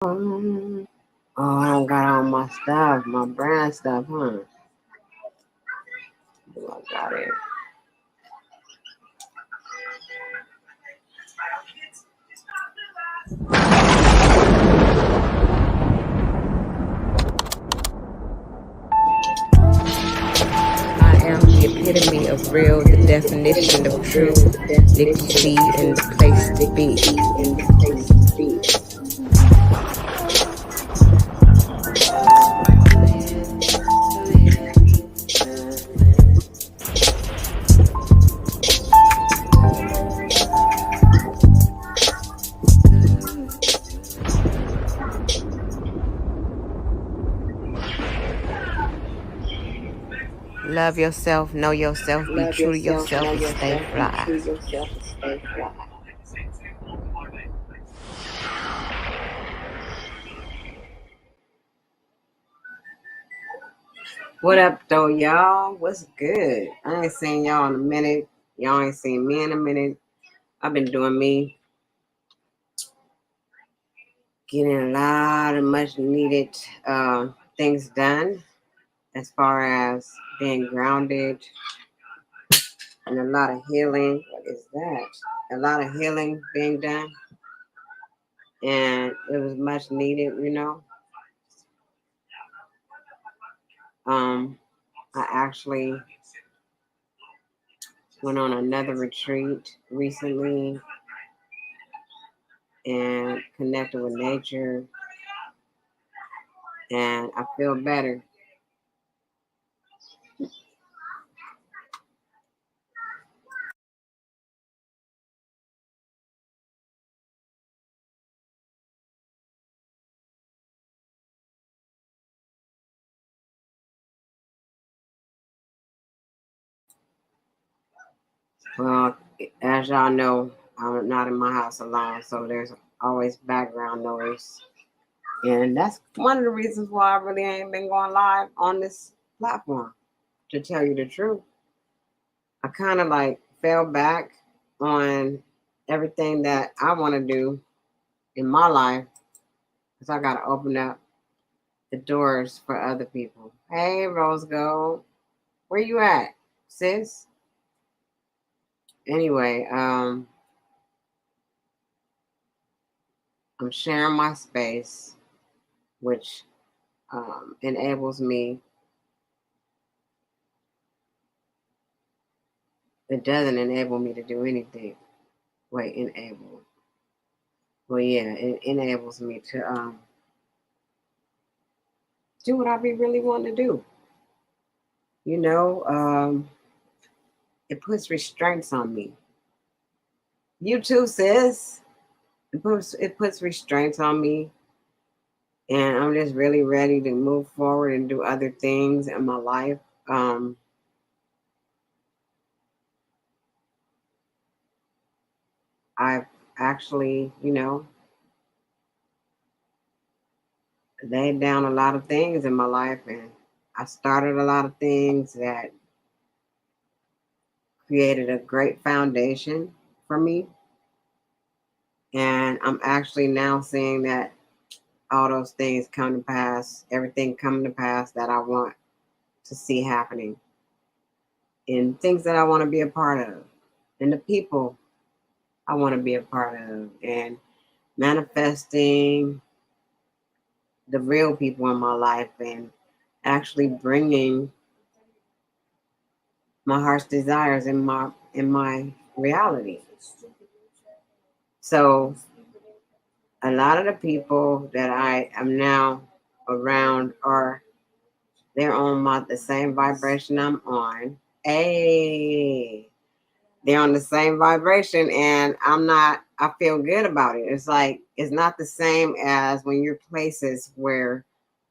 Oh, I don't got all my stuff, my brand stuff, huh? I got it. I am the epitome of real, the definition of truth, Nikki C, and the place to be. Love yourself, know yourself, be true to yourself, and stay fly. What up, though, y'all? What's good? I ain't seen y'all in a minute. Y'all ain't seen me in a minute. I've been doing me, getting a lot of much needed things done as far as being grounded and a lot of healing. What is that? A lot of healing being done, and it was much needed, you know. I actually went on another retreat recently and connected with nature, and I feel better. Well, as y'all know, I'm not in my house alone, so there's always background noise. And that's one of the reasons why I really ain't been going live on this platform, to tell you the truth. I kind of like fell back on everything that I want to do in my life because I got to open up the doors for other people. Hey, Rose Gold, where you at, sis? Anyway, I'm sharing my space, which enables me. It doesn't enable me to do anything. Wait, enable. Well, yeah, it enables me to do what I be really wanting to do. You know, it puts restraints on me. You too, sis. It puts restraints on me, and I'm just really ready to move forward and do other things in my life. Um, I've actually, laid down a lot of things in my life, and I started a lot of things that created a great foundation for me. And I'm actually now seeing that all those things come to pass, everything coming to pass that I want to see happening, and things that I want to be a part of, and the people I want to be a part of, and manifesting the real people in my life and actually bringing my heart's desires in my reality. So a lot of the people that I am now around are they're on the same vibration I'm on. Hey, they're on the same vibration, and I feel good about it. It's like it's not the same as when you're places where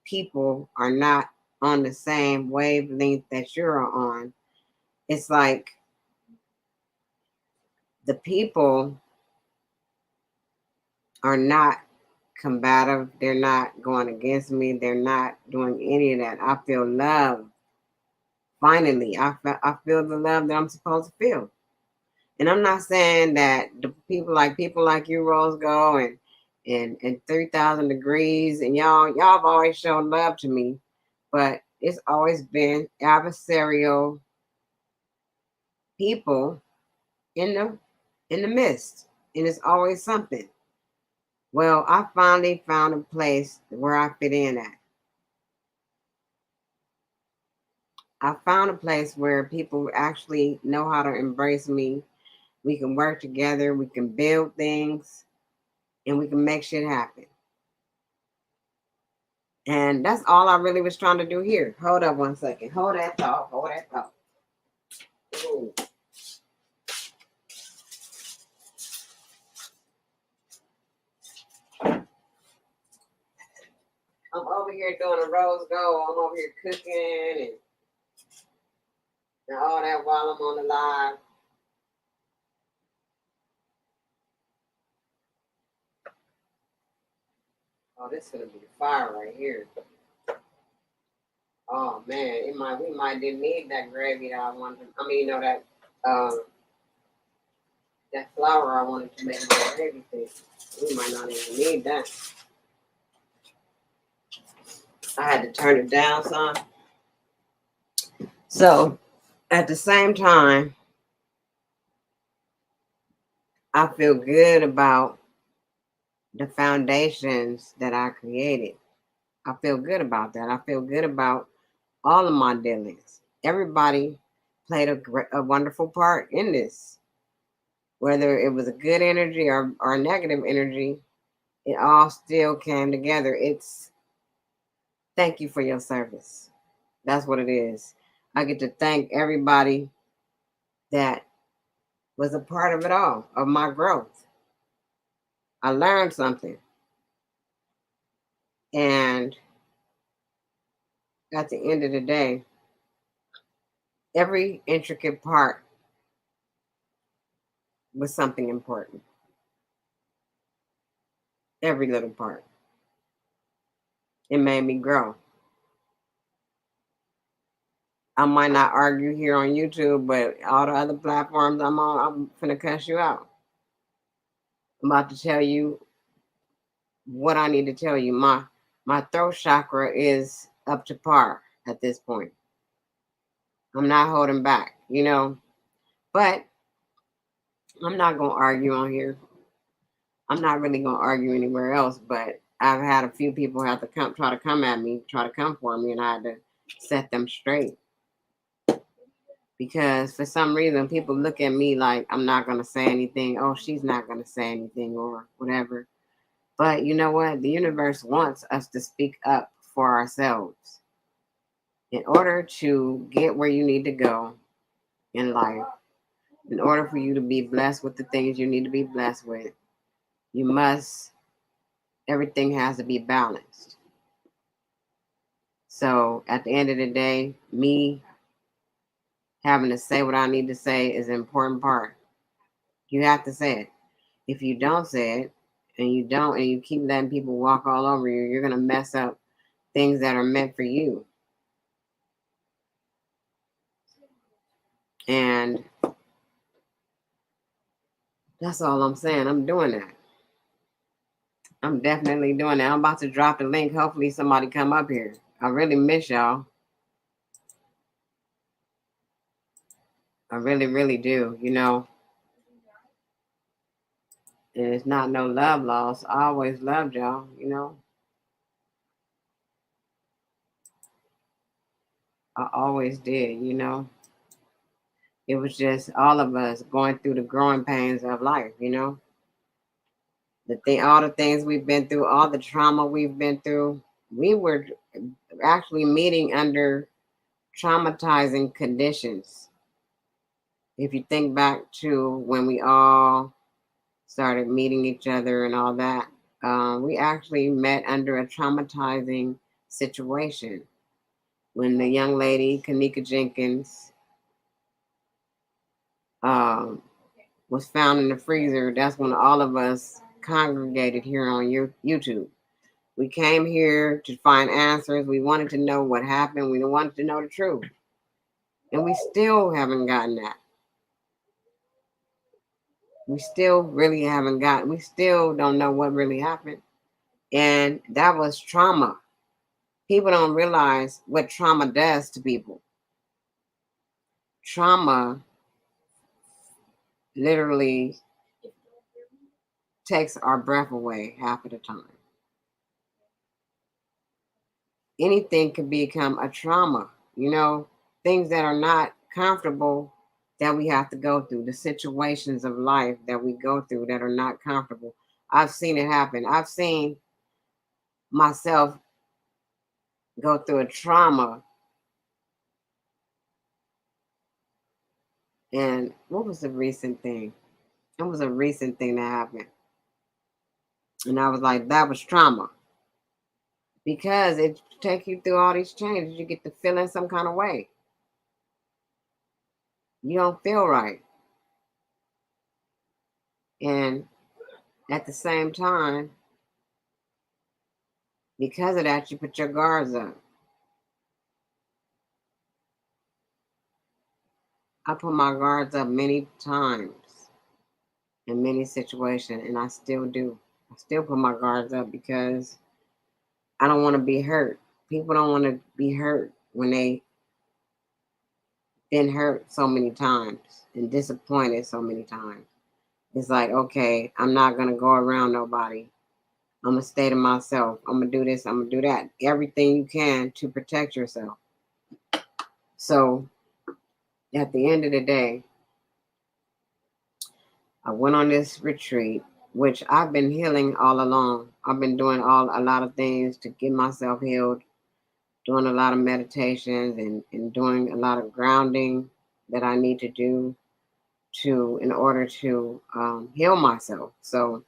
people are not on the same wavelength that you're on. It's like the people are not combative. They're not going against me. They're not doing any of that. I feel love. Finally, I feel the love that I'm supposed to feel. And I'm not saying that the people like you, Rose Go, and 3,000 degrees, and y'all have always shown love to me, but it's always been adversarial people in the midst, and it's always something. Well, I finally found a place where I fit in at. I found a place where people actually know how to embrace me. We can work together, we can build things, and we can make shit happen. And that's all I really was trying to do here. Hold up one second. Hold that thought. Hold that thought. Ooh. I'm over here doing a rose gold. I'm over here cooking and all that while I'm on the live. Oh, this is gonna be the fire right here. Oh man, we might didn't need that gravy that I wanted. That that flour I wanted to make my gravy thing. We might not even need that. I had to turn it down some. So at the same time, I feel good about the foundations that I created. I feel good about that. I feel good about all of my dealings. Everybody played a wonderful part in this. Whether it was a good energy or negative energy, it all still came together. It's thank you for your service. That's what it is. I get to thank everybody that was a part of it all, of my growth. I learned something. And at the end of the day, every intricate part was something important. Every little part. It made me grow. I might not argue here on YouTube, but all the other platforms I'm on, I'm finna cuss you out. I'm about to tell you what I need to tell you. My throat chakra is up to par at this point. I'm not holding back, but I'm not gonna argue on here. I'm not really gonna argue anywhere else, but I've had a few people have to try to come at me, try to come for me, and I had to set them straight. Because for some reason people look at me like I'm not going to say anything. Oh, she's not going to say anything or whatever. But you know what? The universe wants us to speak up for ourselves. In order to get where you need to go in life, in order for you to be blessed with the things you need to be blessed with, everything has to be balanced. So at the end of the day, me having to say what I need to say is an important part. You have to say it. If you don't say it, and you keep letting people walk all over you, you're going to mess up things that are meant for you. And that's all I'm saying. I'm doing that. I'm definitely doing that. I'm about to drop the link. Hopefully somebody come up here. I really miss y'all. I really, really do, And it's not no love loss. I always loved y'all, I always did, It was just all of us going through the growing pains of life, all the things we've been through, all the trauma we've been through. We were actually meeting under traumatizing conditions. If you think back to when we all started meeting each other and all that, we actually met under a traumatizing situation. When the young lady, Kanika Jenkins, was found in the freezer, that's when all of us congregated here on YouTube. We came here to find answers. We wanted to know what happened. We wanted to know the truth. And we still haven't gotten that. We still really haven't got. We still don't know what really happened, and that was trauma. People don't realize what trauma does to people. Trauma literally takes our breath away half of the time. Anything can become a trauma, things that are not comfortable that we have to go through, the situations of life that we go through that are not comfortable. I've seen it happen. I've seen myself go through a trauma. And what was the recent thing? It was a recent thing that happened. And I was like, that was trauma. Because it take you through all these changes. You get to feeling some kind of way. You don't feel right. And at the same time, because of that, you put your guards up. I put my guards up many times in many situations, and I still do. I still put my guards up because I don't want to be hurt. People don't want to be hurt when they been hurt so many times and disappointed so many times. It's like, okay, I'm not gonna go around nobody. I'm gonna stay to myself. I'm gonna do this. I'm gonna do that. Everything you can to protect yourself. So at the end of the day, I went on this retreat, which I've been healing all along. I've been doing a lot of things to get myself healed, doing a lot of meditations and doing a lot of grounding that I need to do in order to heal myself. So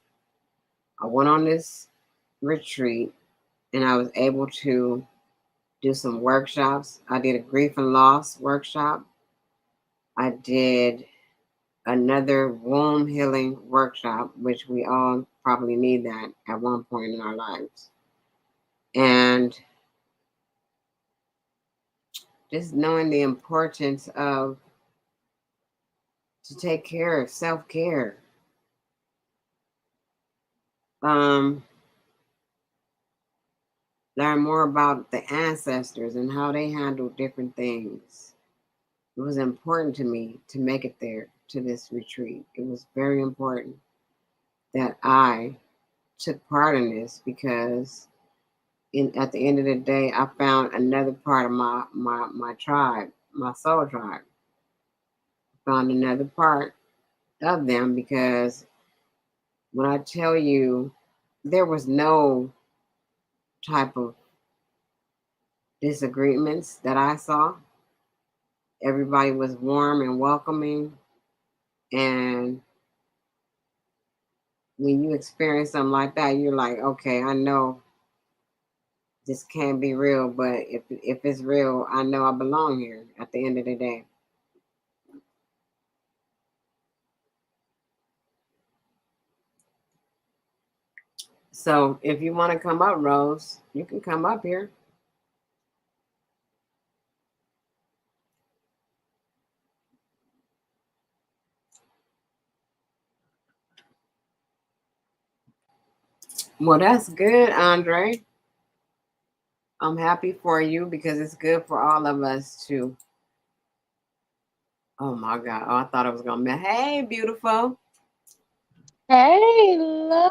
I went on this retreat and I was able to do some workshops. I did a grief and loss workshop. I did another womb healing workshop, which we all probably need that at one point in our lives. And just knowing the importance of to take care of self-care. Um, Learn more about the ancestors and how they handled different things. It was important to me to make it there to this retreat. It was very important that I took part in this because at the end of the day, I found another part of my tribe, my soul tribe. Found another part of them because when I tell you there was no type of disagreements that I saw. Everybody was warm and welcoming. And when you experience something like that, you're like, okay, I know this can't be real, but if it's real, I know I belong here at the end of the day. So if you want to come up, Rose, you can come up here. Well, that's good, Andre. I'm happy for you because it's good for all of us to. Oh my God. Oh, I thought it was going to be, hey, beautiful. Hey, love,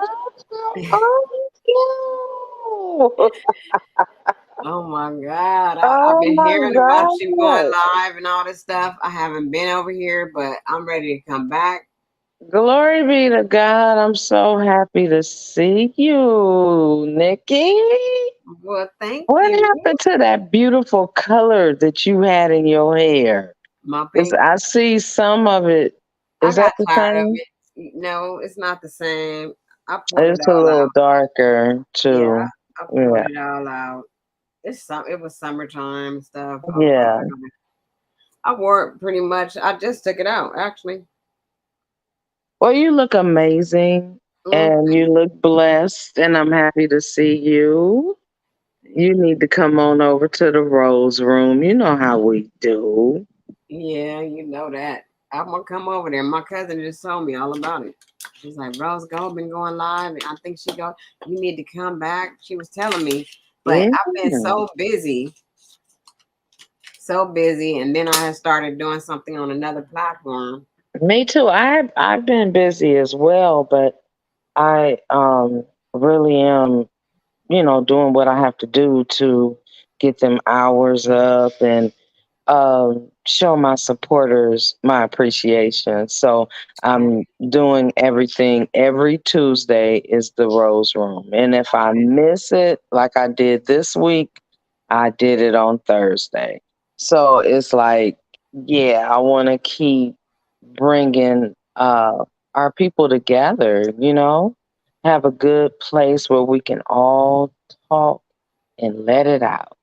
how are you? Oh my God. I've Oh been my hearing about you going God. live and all this stuff. I haven't been over here, but I'm ready to come back. Glory be to God. I'm so happy to see you, Nikki. Well, thank What you. happened to that beautiful color that you had in your hair? My Is pink. I see some of it. I Is that got the tired of same? it. No, it's not the same. I pulled it It's a all little out. darker Yeah, too. I pulled Yeah. it all out. It was summertime and stuff. I was like, Yeah. I wore it pretty much. I just took it out actually. Well, you look amazing Mm, and you look blessed, and I'm happy to see you. You need to come on over to the Rose Room. You know how we do. yeah, you know that. I'm gonna come over there. My cousin just told me all about it. She's like, Rose Gold been going live, and I think she go. You need to come back. She was telling me, but Yeah. I've been so busy, and then I had started doing something on another platform. Me too. I've been busy as well, but I really am, doing what I have to do to get them hours up and show my supporters my appreciation. So I'm doing everything. Every Tuesday is the Rose Room. And if I miss it, like I did this week, I did it on Thursday. So it's like, yeah, I want to keep bringing our people together, have a good place where we can all talk and let it out.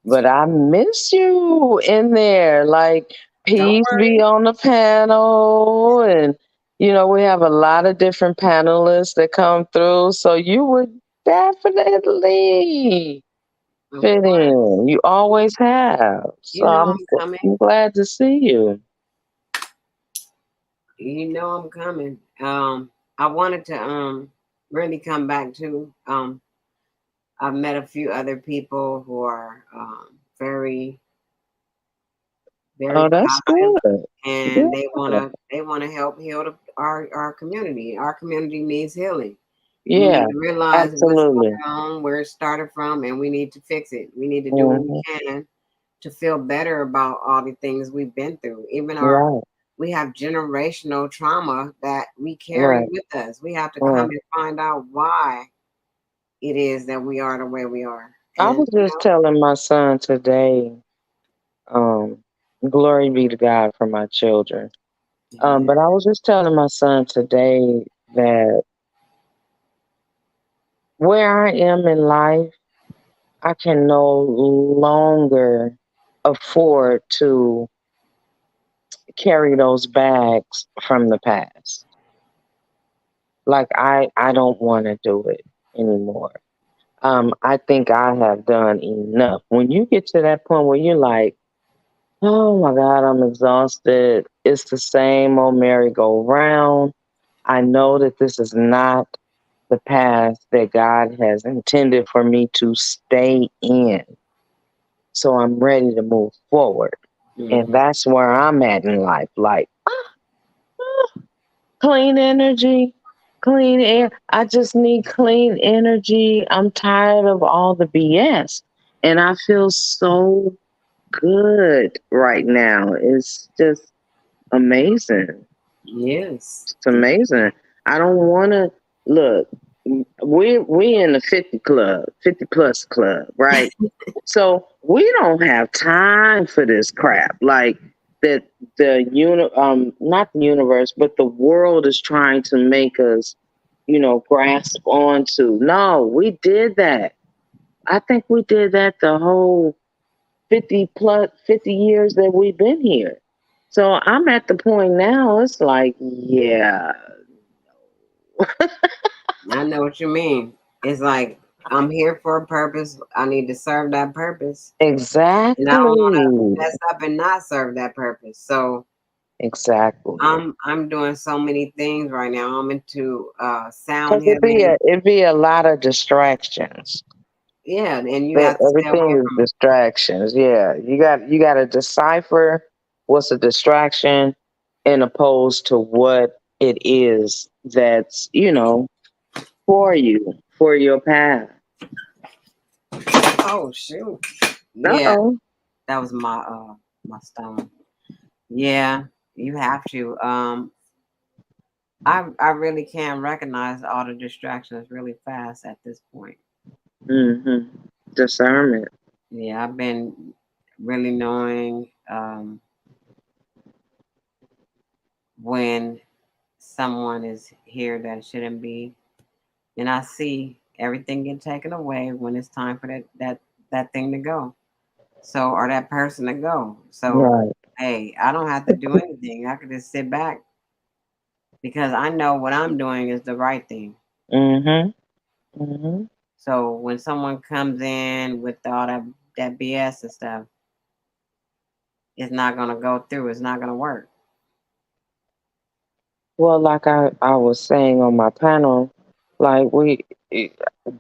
But I miss you in there. Like, Don't peace be worry. on the panel. And, we have a lot of different panelists that come through. So you would definitely Of fit course. in. You always have. So You know I'm, I'm coming. I'm glad to see you. You know I'm coming. I wanted to really come back too. I've met a few other people who are very, very Oh, that's positive, good. and Yeah. they wanna help heal our community. Our community needs healing. We Yeah, need to realize what's absolutely. going on, where it started from, and we need to fix it. We need to do what we Hmm. can to feel better about all the things we've been through. Even Right, we have generational trauma that we carry right, with us. We have to come right. and find out why it is that we are the way we are. I And was just telling my son today, um, glory be to God for my children. yeah, But I was just telling my son today that where I am in life, I can no longer afford to carry those bags from the past. Like I don't want to do it anymore. I think I have done enough. When you get to that point where you're like, oh my God, I'm exhausted. It's the same old merry-go-round. I know that this is not the path that God has intended for me to stay in. So I'm ready to move forward. And mhm. that's where I'm at in life. Like, clean energy, clean air. I just need clean energy. I'm tired of all the BS. And I feel so good right now. It's just amazing. Yes. It's amazing. I don't want to look. We in the 50 club, 50 plus club, right? So we don't have time for this crap. Like that, not the universe, but the world is trying to make us, grasp onto. No, we did that. I think we did that the whole 50 years that we've been here. So I'm at the point now, it's like, yeah, I know what you mean. It's like I'm here for a purpose. I need to serve that purpose. And I don't want exactly, to mess up and not serve that purpose. So exactly. I'm doing so many things right now. I'm into sound Because healing. it'd be a lot of distractions. Yeah, and you That have to stay away everything is from it. distractions. Yeah, you got to decipher what's a distraction, and opposed to what it is that's for you, for your path. Oh shoot. Uh Yeah, oh. that was my stone. Yeah, you have to. I really can recognize all the distractions really fast at this point. Mm-hmm. Discernment. Yeah, I've been really knowing when someone is here that shouldn't be, and I see everything get taken away when it's time for that thing to go. So or that person to go. So Right. hey, I don't have to do anything. I could just sit back because I know what I'm doing is the right thing. Mm-hmm. Mm-hmm. So when someone comes in with all that BS and stuff, it's not gonna go through. It's not gonna work. Well, like I was saying on my panel, like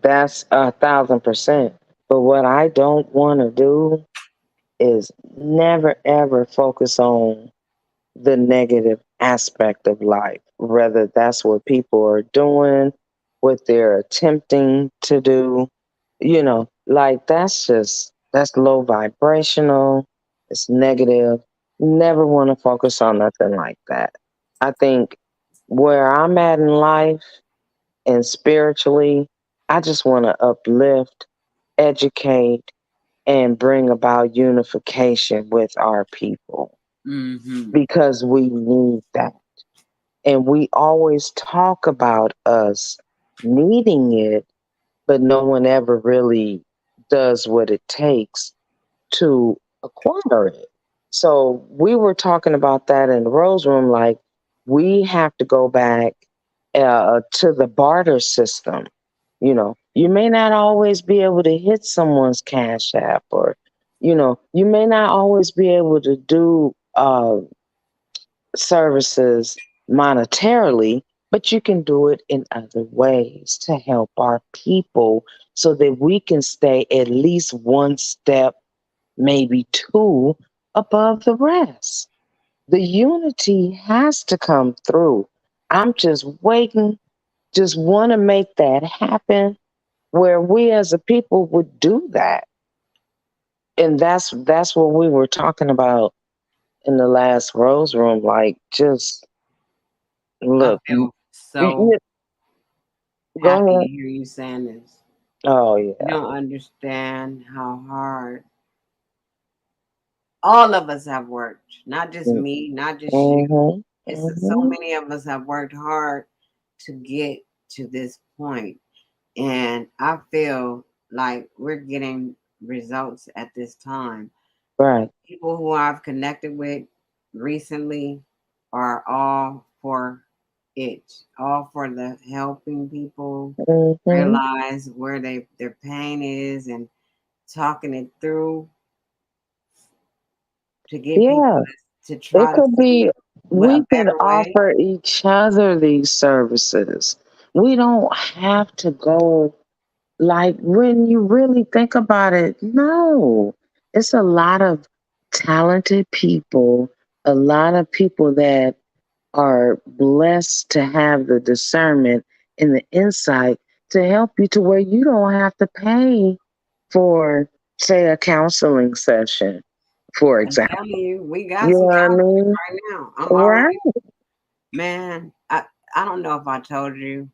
that's 1,000%. But what I don't want to do is never ever focus on the negative aspect of life. Whether that's what people are doing, what they're attempting to do, like that's low vibrational, it's negative. Never want to focus on nothing like that. I think where I'm at in life and spiritually, I just want to uplift, educate, and bring about unification with our people Mm-hmm. because we need that. And we always talk about us needing it, but no one ever really does what it takes to acquire it. So we were talking about that in the Rose Room, like we have to go back to the barter system. You may not always be able to hit someone's cash app, or you may not always be able to do services monetarily, but you can do it in other ways to help our people so that we can stay at least one step, maybe two, above the rest. The unity has to come through. I'm just waiting, just want to make that happen where we as a people would do that. And that's what we were talking about in the last Rose Room. Like, just I look, feel so you go happy to ahead. hear you saying this. Oh You yeah. don't understand how hard all of us have worked. Not just me, not just you. Mm-hmm. It's so Mm-hmm. many of us have worked hard to get to this point. And I feel like we're getting results at this time. Right. People who I've connected with recently are all for it, all for the helping people Mm-hmm. realize where their pain is and talking it through to get people Yeah. to It try to could see be a we could better way. offer each other these services. We don't have to go, like, when you really think about it, no. It's a lot of talented people, a lot of people that are blessed to have the discernment and the insight to help you to where you don't have to pay for, say, a counseling session, for I'm example. telling you, we You got know some what I counselors mean? right now. I'm Right. already, man. I don't know if I told you.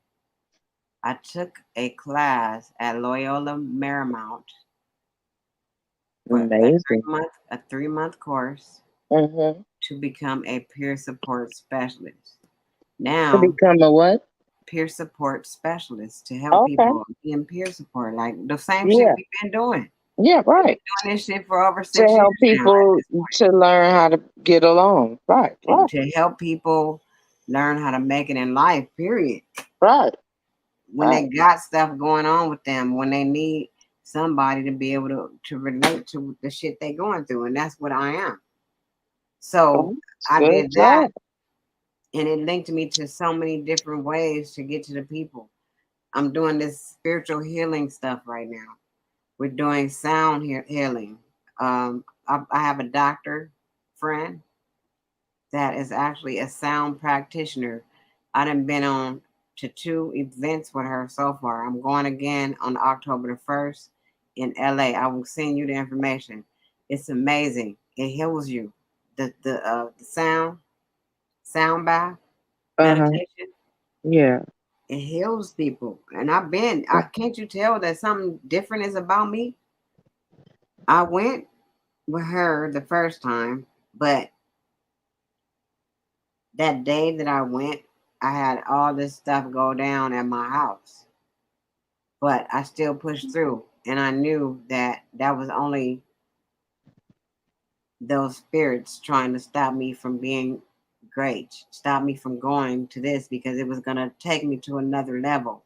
I took a class at Loyola Marymount for Amazing. a 3 month course Mm-hmm. to become a peer support specialist. To Now, become a what? peer support specialist to help Okay. people in peer support, like the same shit Yeah. we've been doing. Yeah, We've been right. doing this shit for over To 6 years help now at people this point. to learn how to get along. Right, right, To help people learn how to make it in life, period. right, When they right. got stuff going on with them, when they need somebody to be able to relate to the shit they going through. And that's what I am. So Oh, it's I good did that job. and it linked me to so many different ways to get to the people. I'm doing this spiritual healing stuff right now. We're doing sound healing. I have a doctor friend that is actually a sound practitioner. I done been on to 2 events with her so far. I'm going again on October the 1st in LA. I will send you the information. It's amazing. It heals you. The sound bath Uh-huh. meditation. Yeah. It heals people. And I can't you tell that something different is about me? I went with her the first time, but that day that I went, I had all this stuff go down at my house, but I still pushed through. And I knew that that was only those spirits trying to stop me from being great, stop me from going to this because it was going to take me to another level.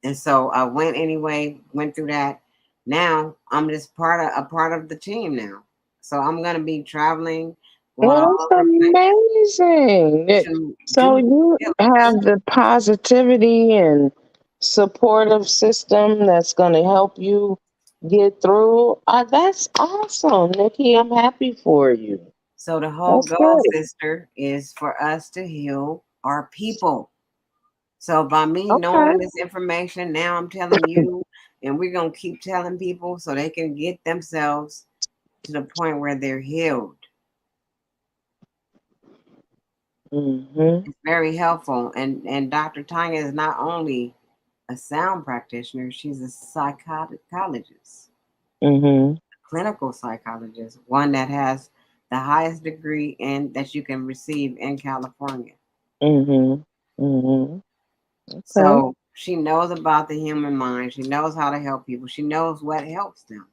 And so I went anyway, went through that. Now I'm just a part of the team now. So I'm going to be traveling Well, Well, all that's of them amazing. to So do you healings. have the positivity and supportive system that's going to help you get through. That's awesome, Nikki. I'm happy for you. So the whole That's goal, great. sister, is for us to heal our people. So by me Okay. knowing this information, now I'm telling you, and we're gonna keep telling people so they can get themselves to the point where they're healed. Mm-hmm. It's very helpful. And Dr. Tanya is not only a sound practitioner, she's a psychologist, Mm-hmm. clinical psychologist, one that has the highest degree in that you can receive in California. Mm-hmm. Mm-hmm. Okay. So she knows about the human mind. She knows how to help people. She knows what helps them.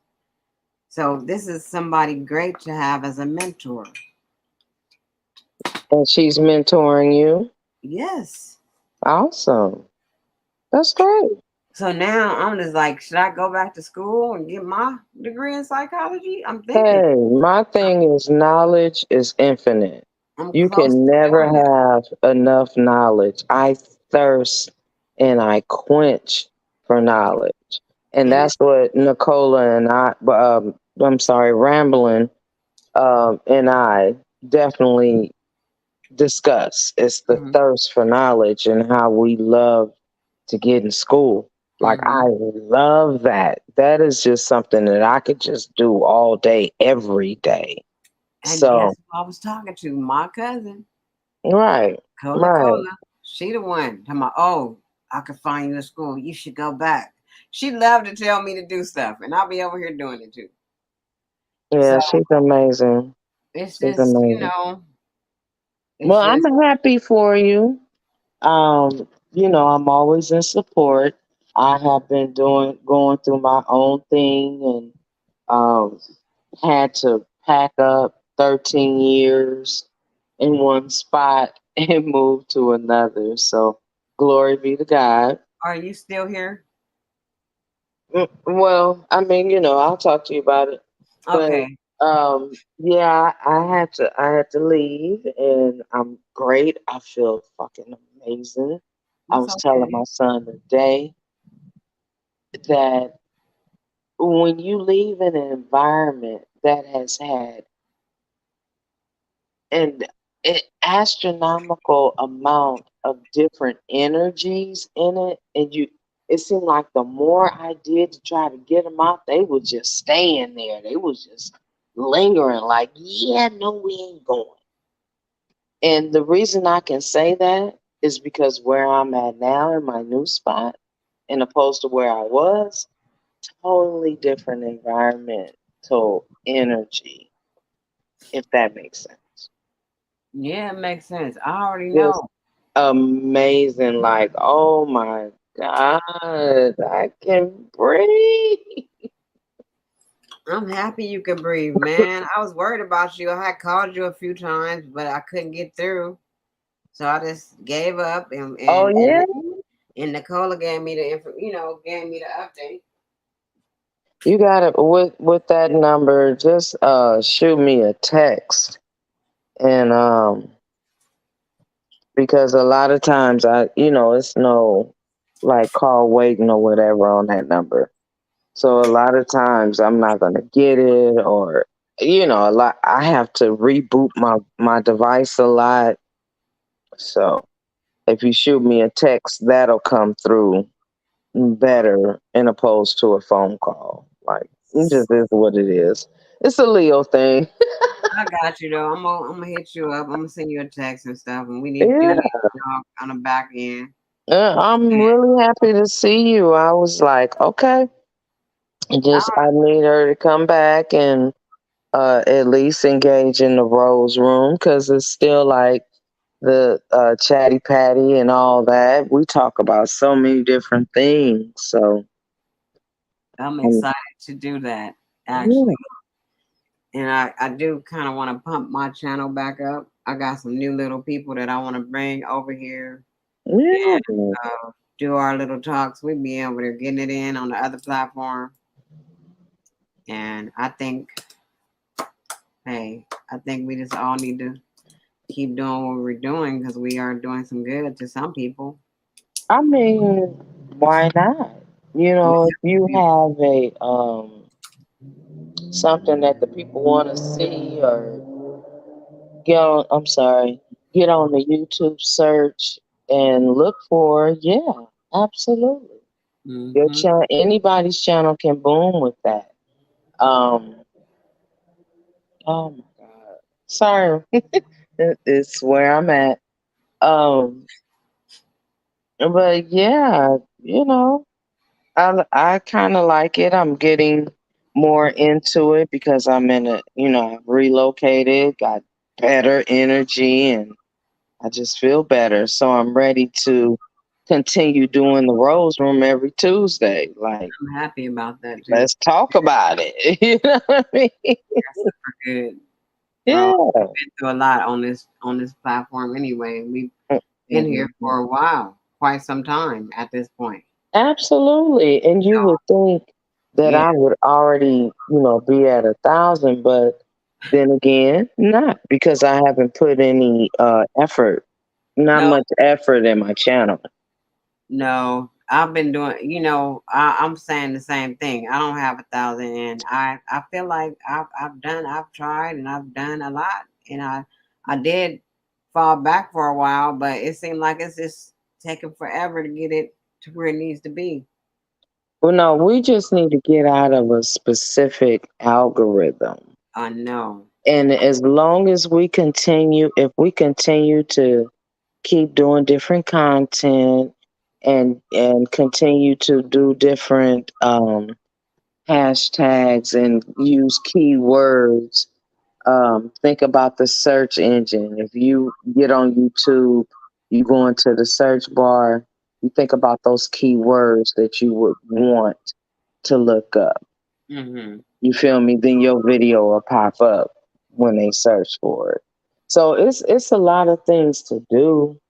So this is somebody great to have as a mentor. And she's mentoring you. Yes. Awesome. That's great. So now I'm just like, should I go back to school and get my degree in psychology? I'm thinking Hey, my thing is knowledge is infinite. I'm You close can to never doing that. have enough knowledge. I thirst and I quench for knowledge. And And that's what Nicola and I'm sorry, Rambling, and I definitely discuss. It's the mhm, thirst for knowledge and how we love to get in school. Like I mhm. love that. That is just something that I could just do all day, every day. And So, guess who I was talking to? My cousin, right, Cola right. Cola. She the one talking about, oh, I could find you a school. You should go back. She loved to tell me to do stuff, and I'll be over here doing it too. So Yeah, she's amazing. it's She's just, amazing. it's Well, I'm just, happy for you. I'm always in support. I have been going through my own thing and um had to pack up 13 years in one spot and move to another. So glory be to God. are you still here? Well, I mean, I'll talk to you about it. But Okay, yeah, I had to leave and I'm great. I feel fucking amazing. I that's was telling okay. my son today that when you leave an environment that has had an astronomical amount of different energies in it, and it seemed like the more I did to try to get them out, they were just staying there. They was just lingering, like, yeah, no, we ain't going. And the reason I can say that is because where I'm at now in my new spot, and opposed to where I was, totally different environmental energy, if that makes sense. Yeah, it makes sense. I already Just know. amazing. Like, oh my God, I can breathe. I'm happy you can breathe, man. I was worried about you. I had called you a few times, but I couldn't get through. So I just gave up and Oh, and yeah. and, and Nicola gave me the gave me the update. You got it with that number. Just shoot me a text, and because a lot of times it's no like call waiting or whatever on that number. So a lot of times I'm not gonna get it, or a lot. I have to reboot my device a lot. So if you shoot me a text, that'll come through better in opposed to a phone call. Like it just is what it is. It's a Leo thing. I got you though. I'm gonna hit you up. I'm gonna send you a text and stuff, and we need Yeah, to talk on the back end. I'm really happy to see you. I was like, okay, I need her to come back and at least engage in the Rose Room because it's still like the chatty patty and all that. We talk about so many different things. So, I'm um, excited to do that yeah, actually, and I do kind of want to pump my channel back up. I got some new little people that I want to bring over here yeah. do our little talks. We be able to getting it in on the other platform, and I think hey, I think we just all need to keep doing what we're doing because we are doing some good to some people. I mean, why not? You We know, if have you to be- have a something that the people want to see or I'm sorry, get on the YouTube search and look for, yeah, absolutely. Your Mhm. channel, anybody's channel can boom with that. Um, oh my God. Sorry, it's where I'm at. Um, but yeah, I kind of like it. I'm getting more into it because I'm in I've relocated, got better energy, and I just feel better. So I'm ready to continue doing the Rose Room every Tuesday. Like, I'm happy about that too. let's talk about it. You know what I mean? That's super good, bro. We've Yeah. been through a lot on this platform anyway. We've been here Mhm. for a while, quite some time at this point. Absolutely. And you So would think that yeah, I would already, be at 1,000, but then again, not because I haven't put any effort, not no, much effort in my channel. no. I've been doing, I'm saying the same thing. I don't have 1,000, and I feel like I've tried, and I've done a lot, and I did fall back for a while, but it seemed like it's just taking forever to get it to where it needs to be. Well, no, we just need to get out of a specific algorithm. I know. And as long as if we continue to keep doing different content and continue to do different hashtags and use keywords. Think about the search engine. If you get on YouTube, you go into the search bar, you think about those keywords that you would want to look up. Hmm. You feel me? Then your video will pop up when they search for it. So it's a lot of things to do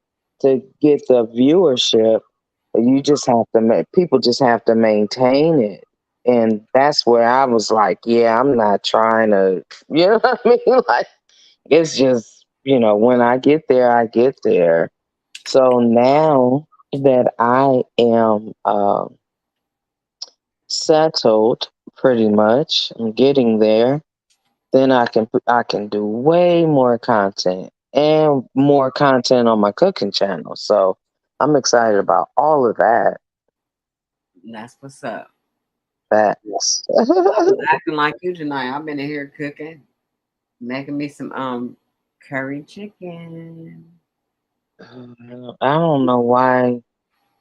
to get the viewership. You just have to make people just have to maintain it. And that's where I was like, yeah, I'm not trying to, you know what I mean? Like, it's just, when I get there, I get there. So now that I am settled pretty much, I'm getting there, then I can do way more content and more content on my cooking channel. So I'm excited about all of that. That's what's up. Facts. I was acting like you tonight. I've been in here cooking, making me some curry chicken. I don't know why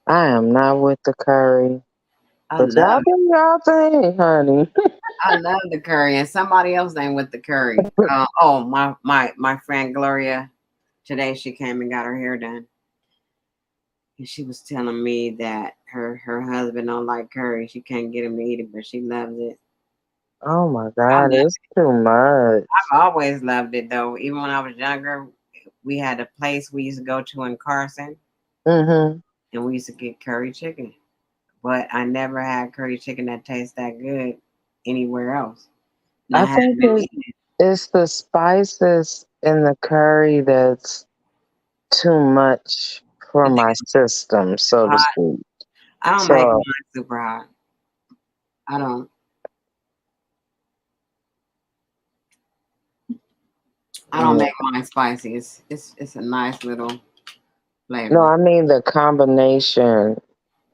I am not with the curry, I but love y'all do y'all thing, honey. I love the curry, and somebody else ain't with the curry. Oh, my friend Gloria. Today she came and got her hair done, and she was telling me that her husband don't like curry. She can't get him to eat it, but she loves it. Oh my I God, love it's too much. I've always loved it though. Even when I was younger, we had a place we used to go to in Carson, Hmm. and we used to get curry chicken. But I never had curry chicken that tastes that good anywhere else. And I I haven't think been eating it. it's the spices in the curry that's too much for You think my it's system, so to hot? speak. I don't make So mine super hot. I don't. I don't yeah. make mine spicy. It's a nice little No, flavor. I mean the combination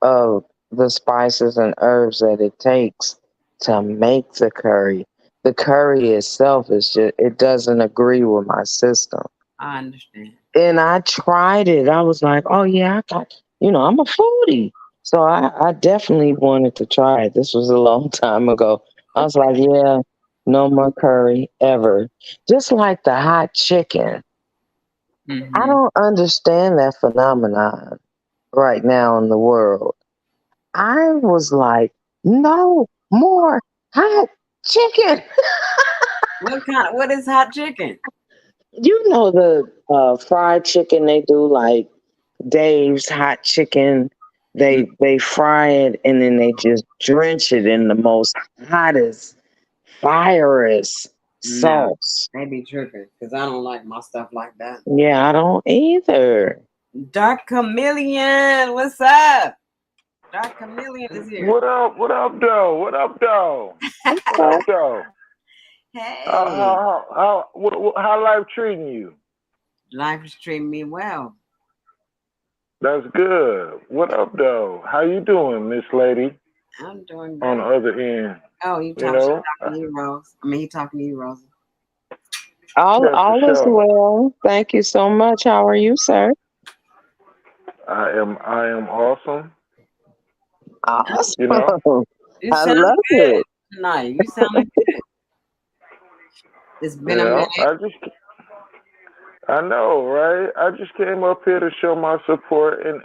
of the spices and herbs that it takes to make the curry. The curry itself is just it doesn't agree with my system. I understand. And I tried it. I was like, oh yeah, I'm a foodie. So I definitely wanted to try it. This was a long time ago. I was like, yeah, no more curry ever. Just like the hot chicken. I Hmm. don't understand that phenomenon right now in the world. I was like, no more hot chicken. What is hot chicken? You know the fried chicken they do, like Dave's hot chicken. Mm. They fry it and then they just drench it in the most hottest, firest. No, sauce. they be tripping because I don't like my stuff like that. Yeah, I don't either. Dark Chameleon, what's up? Dark Chameleon is here. What up? What up, though? What up, though? What up, though? Hey, How life treating you? life is treating me well. That's good. What up, though? How you doing, Miss Lady? I'm doing On the great. other end, Oh, you you talking? She know? talking to you, Rose. I mean, he talking to you, Rose. Yeah, for All is sure. well. Thank you so much. How are you, sir? I am awesome. Awesome. You know. You I sound love good it. tonight. You sounding good. It's been a Yeah. minute. I know, right? I just came up here to show my support and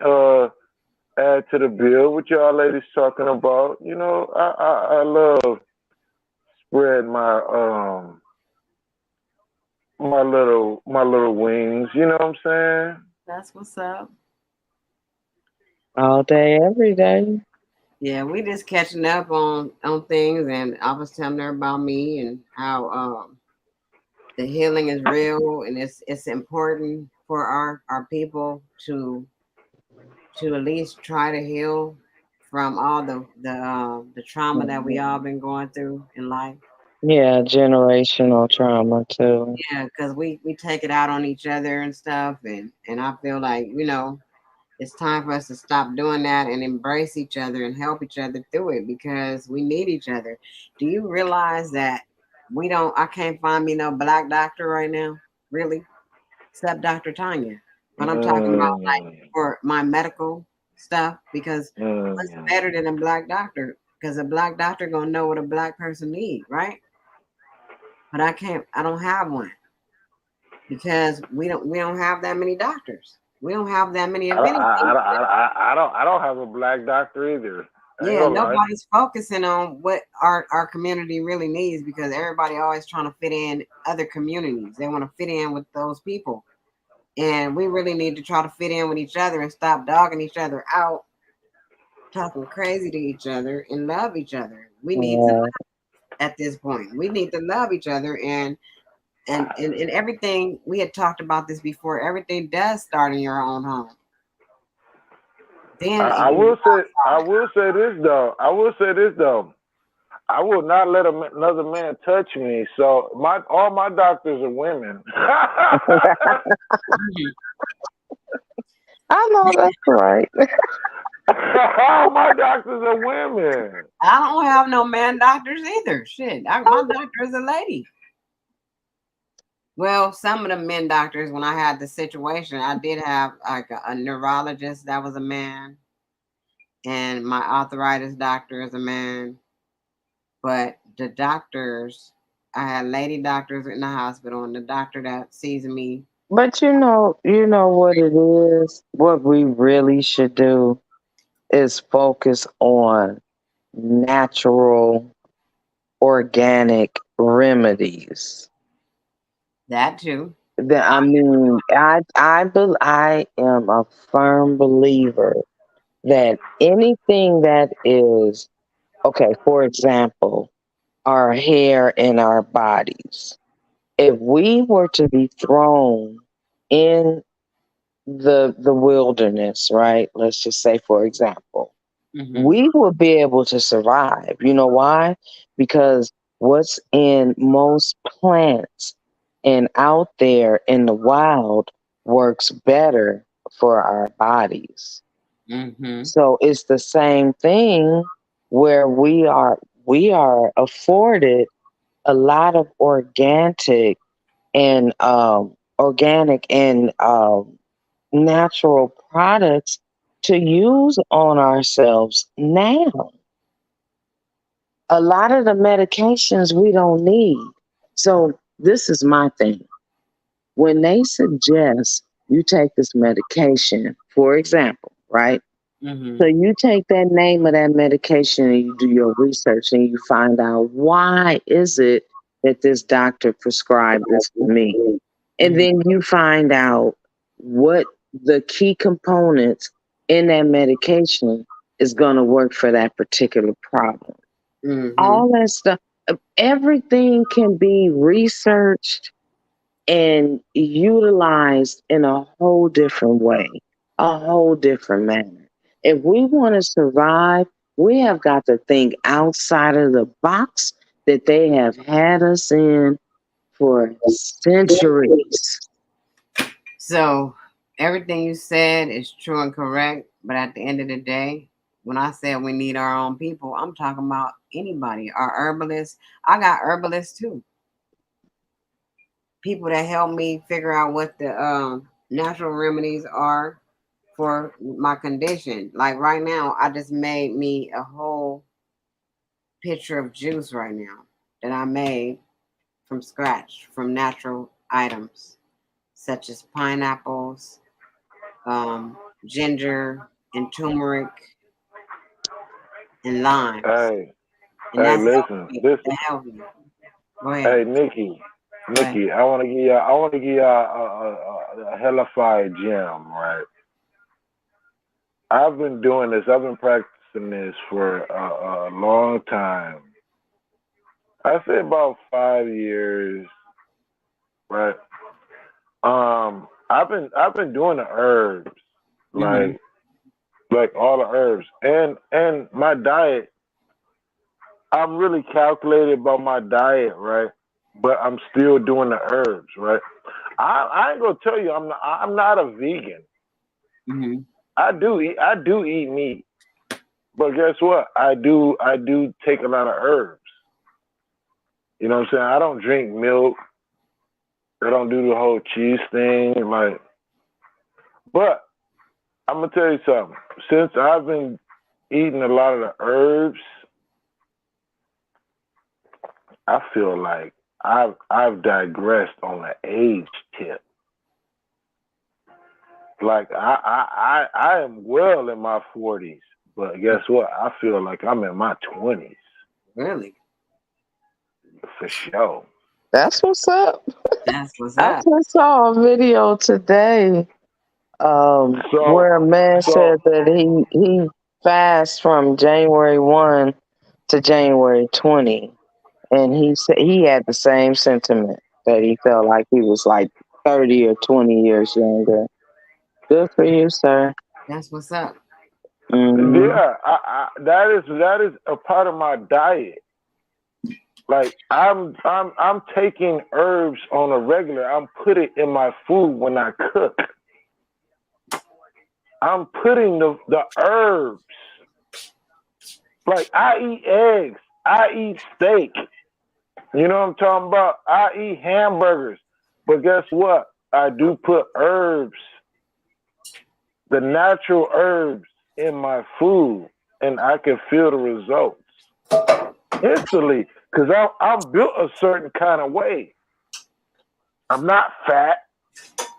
add to the bill. What y'all ladies talking about? You know, I love spread my little wings. You know what I'm saying? That's what's up. All day, every day. Yeah, we just catching up on things, and I was telling her about me and how the healing is real, and it's important for our people to at least try to heal from all the trauma that we all been going through in life. Yeah, generational trauma too. Yeah, because we take it out on each other and stuff, and I feel like it's time for us to stop doing that and embrace each other and help each other through it because we need each other. Do you realize that we don't? I can't find me no black doctor right now, really, except Dr. Tanya. But I'm talking about like Mm, for my medical stuff because what's mm. better than a black doctor? Because a black doctor gonna know what a black person needs, right? But I can't. I don't have one because we don't have that many doctors. We don't have that many I of don't, anything. I don't have a black doctor either. I ain't Yeah, gonna lie. nobody's focusing on what our community really needs because everybody always trying to fit in other communities. They want to fit in with those people. And we really need to try to fit in with each other and stop dogging each other out, talking crazy to each other and love each other. We need to Yeah. at this point. We need to love each other and everything we had talked about this before, everything does start in your own home. Then it I can go will say I outside. will say this though. I will not let another man touch me. So all my doctors are women. Mhm. I know that's right. All my doctors are women. I don't have no man doctors either. Shit, my doctor is a lady. Well, some of the men doctors, when I had the situation, I did have like a neurologist that was a man, and my arthritis doctor is a man. But the doctors, I had lady doctors in the hospital, and the doctor that sees me. But you know what it is? What we really should do is focus on natural, organic remedies. That too. I mean, I am a firm believer that anything that is okay, for example, our hair and our bodies. If we were to be thrown in the wilderness, right? Let's just say, for example, Hmm. we will be able to survive. You know why? Because what's in most plants and out there in the wild works better for our bodies. Hmm. So it's the same thing where we are afforded a lot of organic and natural products to use on ourselves now. A lot of the medications we don't need. So this is my thing. When they suggest you take this medication, for example, right? So Hmm. you take that name of that medication and you do your research and you find out why is it that this doctor prescribed this for me. And Hmm. then you find out what the key components in that medication is going to work for that particular problem. Hmm. All that stuff. everything can be researched and utilized in a whole different way, a whole different manner. If we want to survive, we have got to think outside of the box that they have had us in for centuries. So everything you said is true and correct, but at the end of the day, when I said we need our own people, I'm talking about anybody. Our herbalists. I got herbalists too. People that help me figure out what the natural remedies are for my condition. Like right now, I just made me a whole pitcher of juice right now that I made from scratch from natural items such as pineapples, ginger, and turmeric and limes. Hey, And hey, that's listen, that helped me. Go ahead. hey, Nikki, Go ahead. Nikki, I want to give you a hellified gem, right? I've been doing this. I've been practicing this for a long time. I say about 5 years, right? I've been doing the herbs, Mhm. like all the herbs, and my diet. I'm really calculated about my diet, right? But I'm still doing the herbs, right? I ain't gonna tell you I'm not a vegan. Mhm. I do eat meat, but guess what? I do take a lot of herbs. You know what I'm saying? I don't drink milk. I don't do the whole cheese thing, like. But I'm gonna tell you something. Since I've been eating a lot of the herbs, I feel like I've digressed on the age tip. Like I am well in my 40s, but guess what? I feel like I'm in my 20s Really? for sure. That's what's up. That's what's I up. just saw a video today So where a man so said that he fasts from January 1 to January 20, and he said he had the same sentiment that he felt like he was like 30 or 20 years younger. Good for you, sir. That's what's up. Hmm. yeah, that is a part of my diet. Like I'm taking herbs on a regular. I'm putting it in my food when I cook. I'm putting the herbs. Like I eat eggs. I eat steak. You know what I'm talking about? I eat hamburgers. But guess what? I do put herbs, the natural herbs in my food, and I can feel the results instantly because I'm built a certain kind of way. I'm not fat.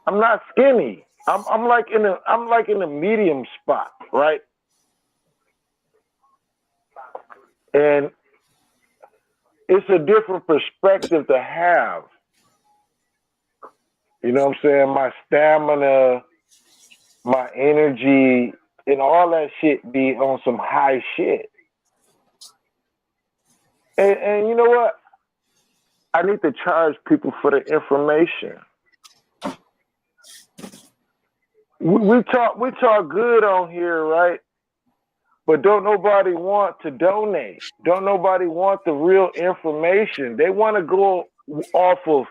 I'm not skinny. I'm like in a medium spot, right? And it's a different perspective to have. You know what I'm saying? My stamina, my energy, and all that shit be on some high shit. And you know what? I need to charge people for the information. We talk good on here, right? But don't nobody want to donate. Don't nobody want the real information. They want to go off of,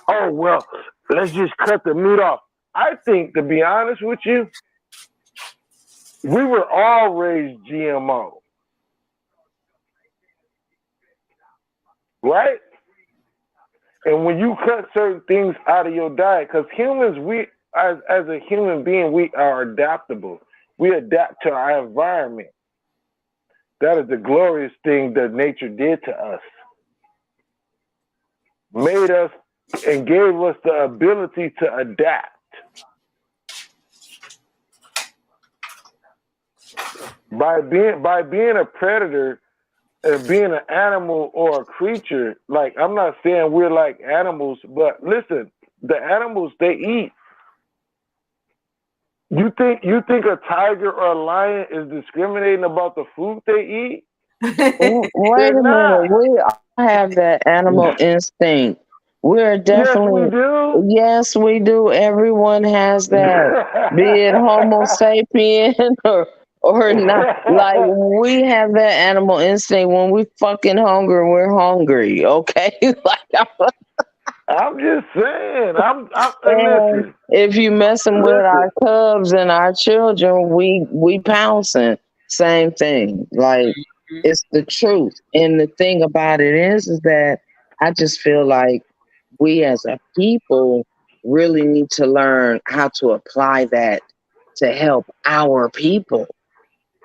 oh well, let's just cut the meat off. I think, to be honest with you, we were all raised GMO, right? And when you cut certain things out of your diet, because humans, we as a human being, we are adaptable. We adapt to our environment. That is the glorious thing that nature did to us. Made us and gave us the ability to adapt. By being a predator and being an animal or a creature, like I'm not saying we're like animals, but listen, the animals they eat. You think a tiger or a lion is discriminating about the food they eat? Wait They're a minute. not. have that animal instinct. We're Yes, we definitely, do. yes, we do. Everyone has that, be it Homo sapien or not. Like we have that animal instinct. When we fucking hungry, we're hungry. Okay, like, I'm just saying. And and listen, if you messing with listen. our cubs and our children, we pouncing. Same thing. Like it's the truth. And the thing about it is that I just feel like we as a people really need to learn how to apply that to help our people.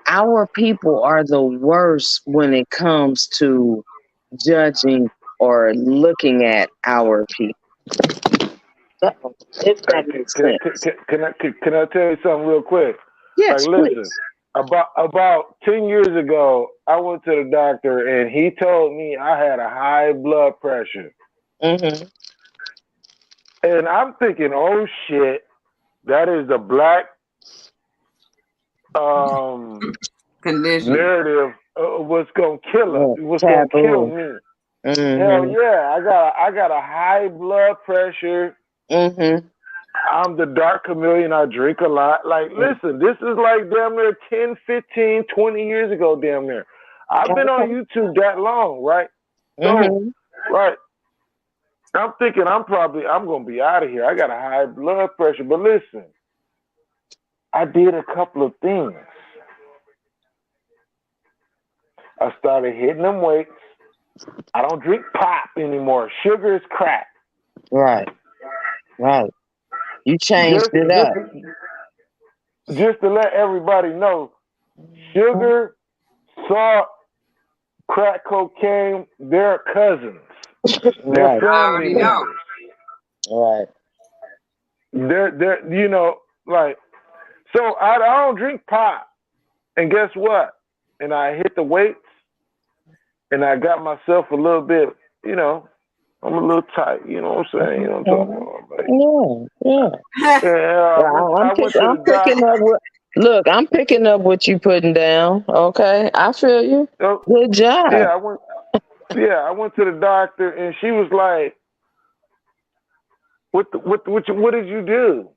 Our people are the worst when it comes to judging or looking at our people. If that makes sense. Can I tell you something real quick? Like, Yes, listen. please. About 10 years ago, I went to the doctor and he told me I had a high blood pressure. Mm-hmm. And I'm thinking, oh shit, that is the black Condition. narrative of what's gonna kill us, what's gonna kill Taboo. me. Hell Mm-hmm. yeah, I got a high blood pressure. Mm-hmm. I'm the dark chameleon. I drink a lot. Like, listen, this is like damn near 10, 15, 20 years ago, damn near. I've been on Okay. YouTube that long, right? So, Mm-hmm. right, I'm thinking I'm going to be out of here. I got a high blood pressure. But listen, I did a couple of things. I started hitting them weights. I don't drink pop anymore. Sugar is crack. Right. Right. You changed Just, it just, up. just to let everybody know, sugar, salt, crack cocaine, they're cousins. They're Right. I family already know. members. Right. They're like, so I don't drink pot. And guess what? And I hit the weights and I got myself a little bit, I'm a little tight, you know what I'm saying? You know what I'm talking about, man. Yeah. Yeah, Yeah. I went to I'm the picking up doctor. what. Look, I'm picking up what you putting down. Okay, I feel you. Oh, Good yeah, job. I went to the doctor and she was like, what did you do?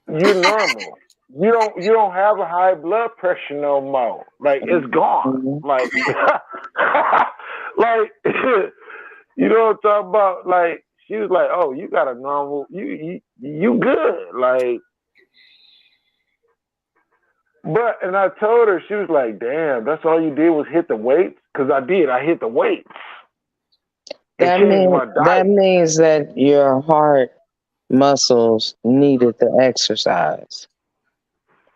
You're normal. You don't have a high blood pressure no more. Like it's gone. Mhm. Like like you know what I'm talking about? Like she was like, oh, you got a normal. You good. Like, but and I told her she was like, damn, that's all you did was hit the weights because I did. I hit the weights and changed my That diet. means that your heart muscles needed the exercise.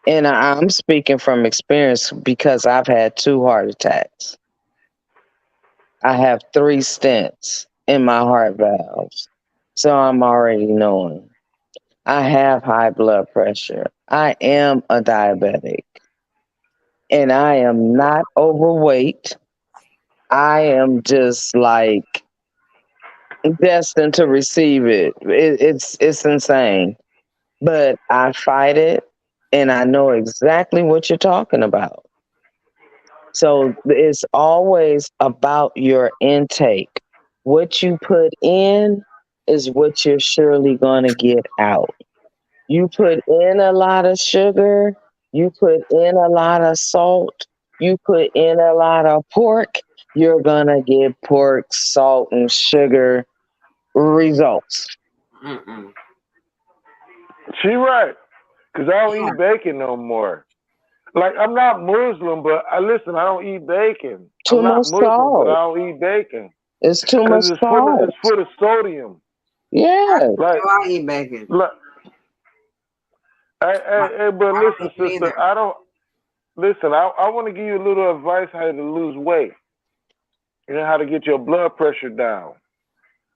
And I'm speaking from experience because I've had 2 heart attacks. I have 3 stents in my heart valves. So I'm already knowing. I have high blood pressure. I am a diabetic and I am not overweight. I am just like destined to receive it. It's insane. But I fight it and I know exactly what you're talking about. So it's always about your intake. What you put in is what you're surely going to get out. You put in a lot of sugar, you put in a lot of salt, you put in a lot of pork, you're going to get pork, salt, and sugar results. Mm-mm. She right, cause I don't eat bacon no more. Like I'm not Muslim, but I listen. I don't eat bacon. Too I'm not much Muslim, but I salt. don't eat bacon It's too because much salt. it's full of sodium. Yeah. Like, So I eat bacon. like but I don't listen, eat it sister, either. I don't listen. I want to give you a little advice how to lose weight. You know how to get your blood pressure down.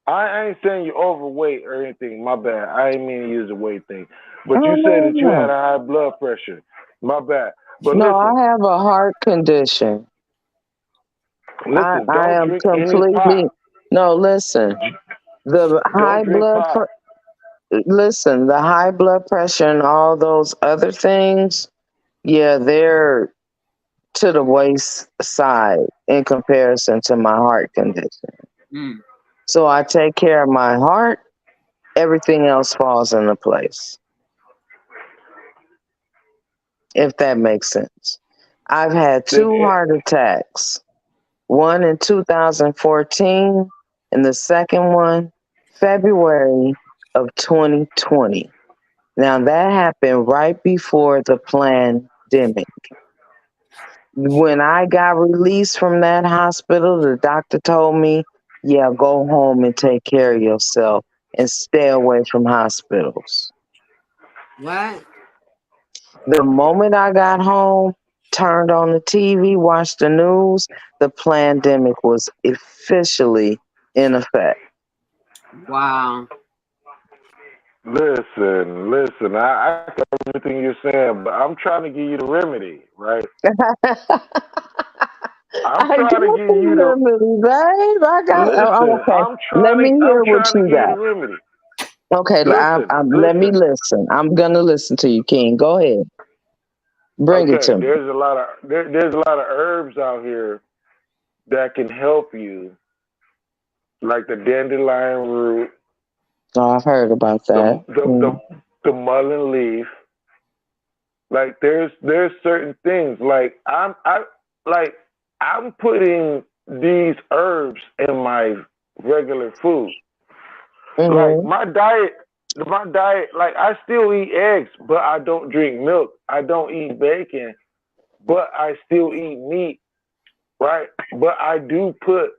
I ain't saying you're overweight or anything. My bad. I ain't mean to use the weight thing. But Oh, you said no, that you had no. a high blood pressure. My bad. But No, listen, I have a heart condition. I don't am drink any completely, pop. no, listen, the Don't high drink blood, pop. listen, the high blood pressure and all those other things, yeah, they're to the waist side in comparison to my heart condition. Mm. So I take care of my heart, everything else falls into place, if that makes sense. I've had It, 2 it, heart attacks, one in 2014, and the second one, February of 2020. Now, that happened right before the pandemic. When I got released from that hospital, the doctor told me, yeah, go home and take care of yourself and stay away from hospitals. What? The moment I got home, turned on the TV, watched the news, the pandemic was officially in effect. Wow. listen. I get everything you're saying, but I'm trying to give you the remedy, right? I'm I got trying to the give you the remedy, babe. I got. listen. Okay. Let me I'm hear what trying to you give you the got. remedy. Okay, let me Listen. listen. I'm gonna listen to you, King. Go ahead. Bring it Okay, to me. there's a lot of herbs out here that can help you, like the dandelion root, Oh, I've heard about the that. the Mm. the, the mullein leaf. Like there's certain things like I'm putting these herbs in my regular food. Like Mm-hmm. my diet, like I still eat eggs, but I don't drink milk. I don't eat bacon, but I still eat meat, right? But I do put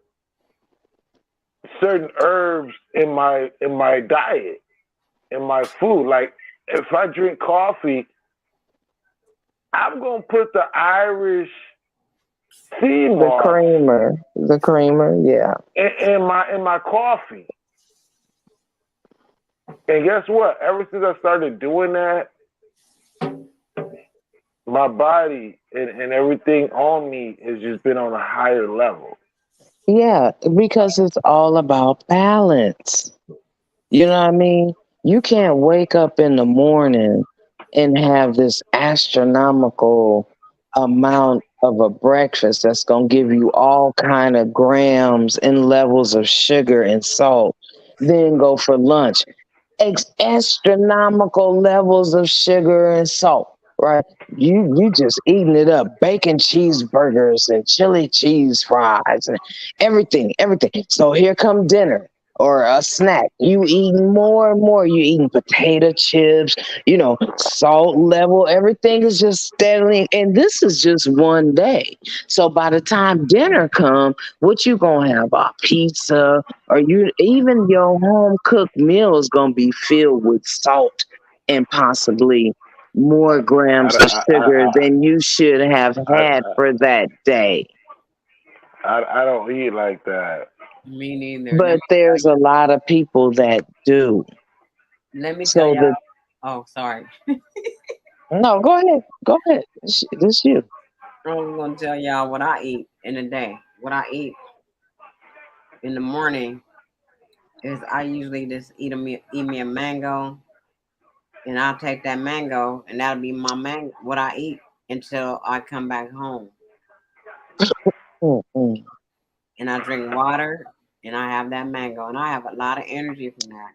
certain herbs in my diet, in my food. Like if I drink coffee, I'm gonna put the Irish sea moss The creamer, yeah. in my coffee. And guess what? Ever since I started doing that, my body and everything on me has just been on a higher level. Yeah, because it's all about balance. You know what I mean? You can't wake up in the morning and have this astronomical amount of a breakfast that's going to give you all kind of grams and levels of sugar and salt, then go for lunch astronomical levels of sugar and salt, right? You just eating it up, bacon cheeseburgers and chili cheese fries and everything. So here come dinner or a snack. You eating more and more. You eating potato chips, salt level. Everything is just steadily, and this is just one day. So by the time dinner come, what you gonna have? A pizza, or you even your home cooked meal is gonna be filled with salt and possibly more grams of sugar than you should have I, had for that day. I don't eat like that. Me neither. But there's a lot of people that do. Let me tell So y'all. the Oh, sorry. no, go ahead. This you. I was gonna tell y'all what I eat in a day. What I eat in the morning is I usually just eat me a mango, and I'll take that mango, and that'll be my mango. What I eat until I come back home, Mm-mm. and I drink water, and I have that mango, and I have a lot of energy from that.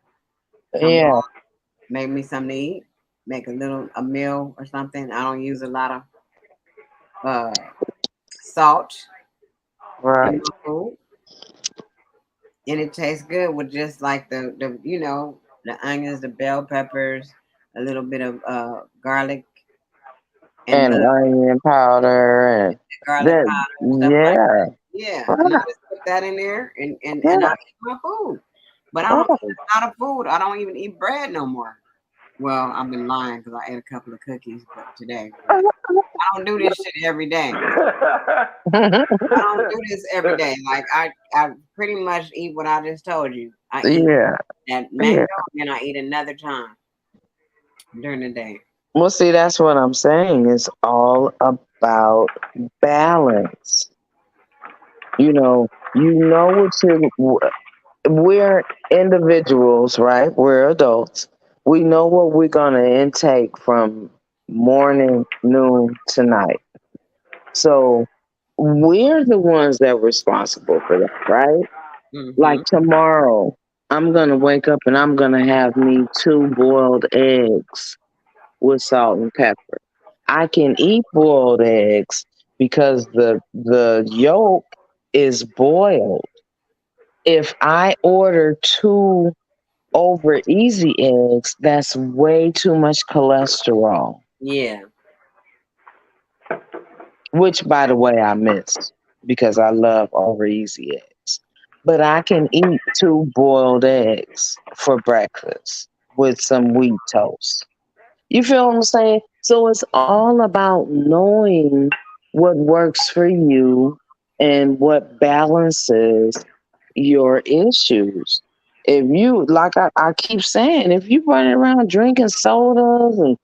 Come Yeah, home, make me something to eat, make a meal or something. I don't use a lot of salt in right. my food, and it tastes good with just like the onions, the bell peppers, a little bit of garlic and And butter, onion powder and garlic that. powder and stuff like Yeah, that. Yeah, and I right, just put that in there and I yeah, eat my food. But I don't eat right. a lot of food. I don't even eat bread no more. Well, I've been lying because I ate a couple of cookies today, but I don't do this shit every day. I don't do this every day. Like I pretty much eat what I just told you. I eat Yeah, that yeah. mango and I eat another time during the day. Well, see, that's what I'm saying. It's all about balance. What we're individuals, right? We're adults. We know what we're going to intake from morning, noon to night. So we're the ones that are responsible for that, right? Mm-hmm. Like tomorrow, I'm gonna wake up and I'm gonna have me 2 boiled eggs with salt and pepper. I can eat boiled eggs because the yolk is boiled. If I order two over easy eggs, that's way too much cholesterol, Yeah. which by the way I miss because I love over easy eggs. But I can eat 2 boiled eggs for breakfast with some wheat toast. You feel what I'm saying? So it's all about knowing what works for you and what balances your issues. If you, like I keep saying, if you running around drinking sodas and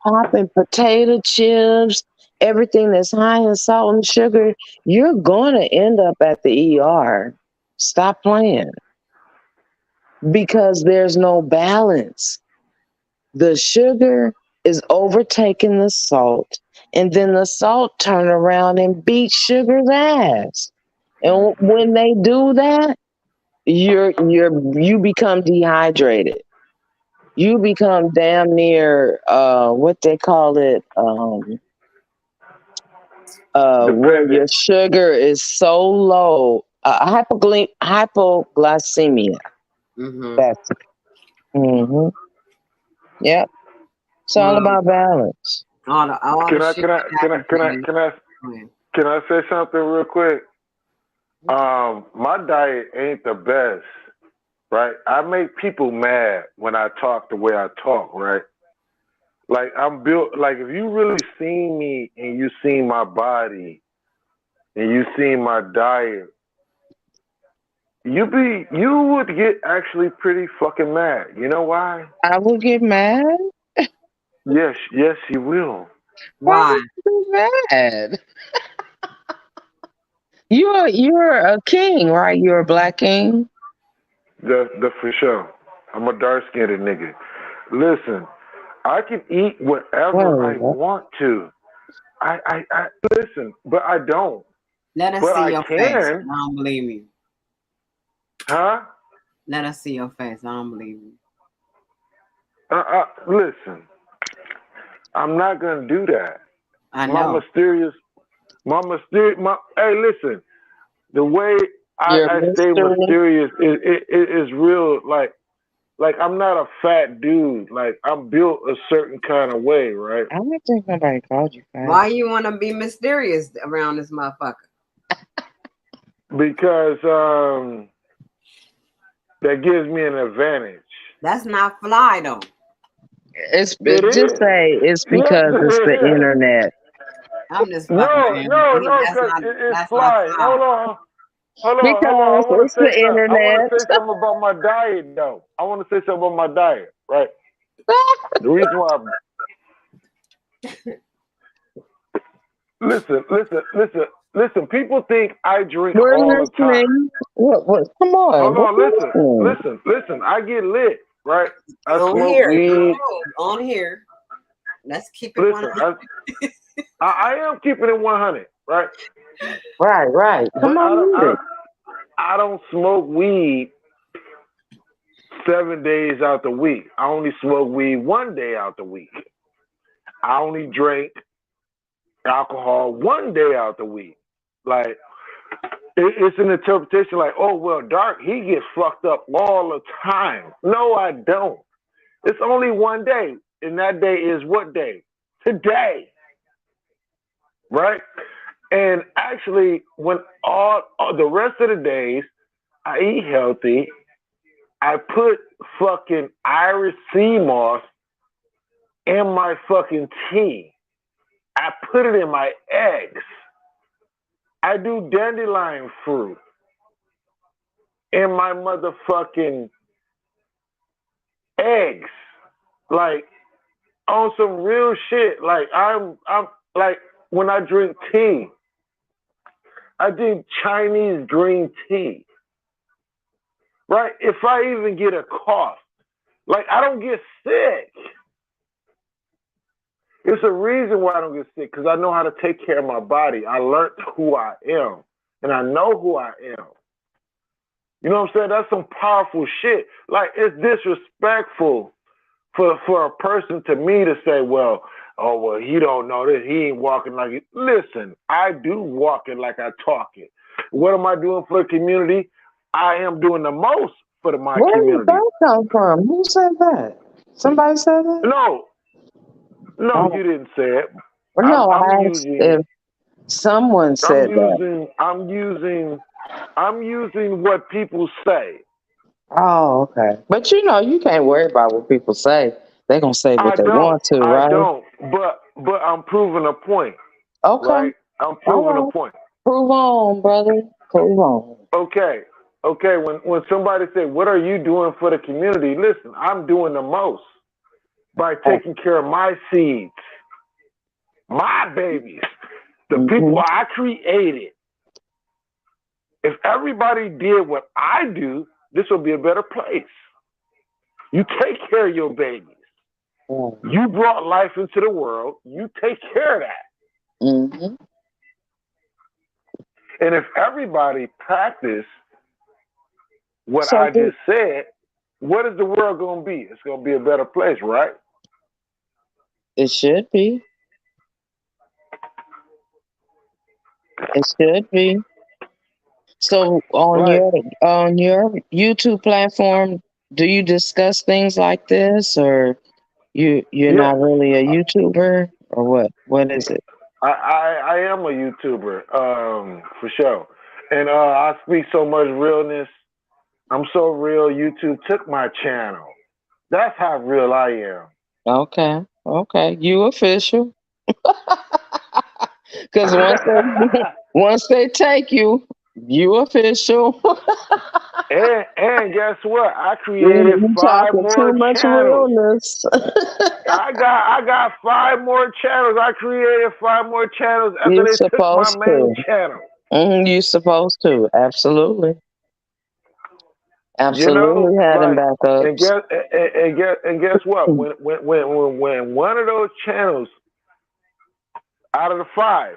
popping potato chips, everything that's high in salt and sugar, you're going to end up at the ER. Stop playing because there's no balance. The sugar is overtaking the salt, and then the salt turn around and beat sugar's ass. And when they do that, you become dehydrated. You become damn near what they call it, where your Dependent. sugar is so low, hypoglycemia. Mm-hmm. That's mm-hmm. Yep. It's all Well, about balance. all the Can I shit can I that can I happened can to I you. can I Go can I say something real quick? My diet ain't the best, right? I make people mad when I talk the way I talk, right? Like I'm built like if you really seen me and you seen my body and you seen my diet, you would get actually pretty fucking mad. You know why? I will get mad. Yes, you will. Why Why? would you be mad? You're a king, right? You're a black king. The for sure. I'm a dark skinned nigga. Listen, I can eat whatever I Wait, want to. I listen, but I don't. Let us But see I your face. can, I don't believe you. huh? Let us see your face. I don't believe you. Listen, I'm not gonna do that. I My know. mysterious, my. Hey, listen, the way you're I a stay mystery. mysterious is real. Like I'm not a fat dude. Like I'm built a certain kind of way, right? I don't think nobody called you fat. Why you want to be mysterious around this motherfucker? Because that gives me an advantage. That's not fly though. It Just is. say it's Yes, because it's the it is. internet. I'm just fucking No, around. no, no, That's because not. it's That's not fly. fly. Hold on, hold on, hold on. Because I want it's to say the something. I want internet. to say something about my diet, though. I want to say something about my diet, right? The reason why. Listen. People think I drink We're all the time. listening. What? Come on. Hold What on, you listening? listen. I get lit, right? I On smoke here, you weed. know, on here. Let's keep it one. Listen, I am keeping it 100, right? Right. Come But on with it. I don't smoke weed 7 days out the week. I only smoke weed 1 day out the week. I only drink alcohol 1 day out the week. Like it's an interpretation like, oh well, Dark, he gets fucked up all the time. No, I don't. It's only 1 day, and that day is what day? Today, right? And actually, when all the rest of the days, I eat healthy. I put fucking Irish sea moss in my fucking tea. I put it in my eggs. I do dandelion fruit in my motherfucking eggs. Like on some real shit. Like I'm like when I drink tea, I drink Chinese green tea. Right? If I even get a cough, like I don't get sick. It's a reason why I don't get sick because I know how to take care of my body. I learned who I am, and I know who I am. You know what I'm saying? That's some powerful shit. Like, it's disrespectful for a person to me to say, well, oh, well, he don't know this. He ain't walking like it. Listen, I do walk it like I talk it. What am I doing for the community? I am doing the most for my Where did community. that come from? Who said that? Somebody said that? No, Oh, you didn't say it. no, I'm I asked if someone said that. I'm using what people say. Oh, okay. But you can't worry about what people say. They're gonna say what I they don't. want to, right? But I'm proving a point, Okay. right? I'm All proving a right. point. Prove on, brother. Prove on. Okay. When somebody say, "What are you doing for the community?" Listen, I'm doing the most by taking care of my seeds, my babies, the people I created. If everybody did what I do, this will be a better place. You take care of your babies. You brought life into the world. You take care of that. Mm-hmm. And if everybody practice what So I just said, what is the world going to be? It's going to be a better place, right? it should be. It should be. So Right. on your YouTube platform, do you discuss things like this, or you're Yes. not really a YouTuber, or what? What is it? I am a YouTuber, for sure. And I speak so much realness. I'm so real. YouTube took my channel. That's how real I am. Okay, you official. Because once they take you, you official. and guess what? I created You 5 talking too more much channels. realness. I got 5 more channels. I created 5 more channels after You're they took my supposed main to. channel. You're supposed to. Absolutely. You know, Absolutely having like, backups. and guess what? When one of those channels out of the 5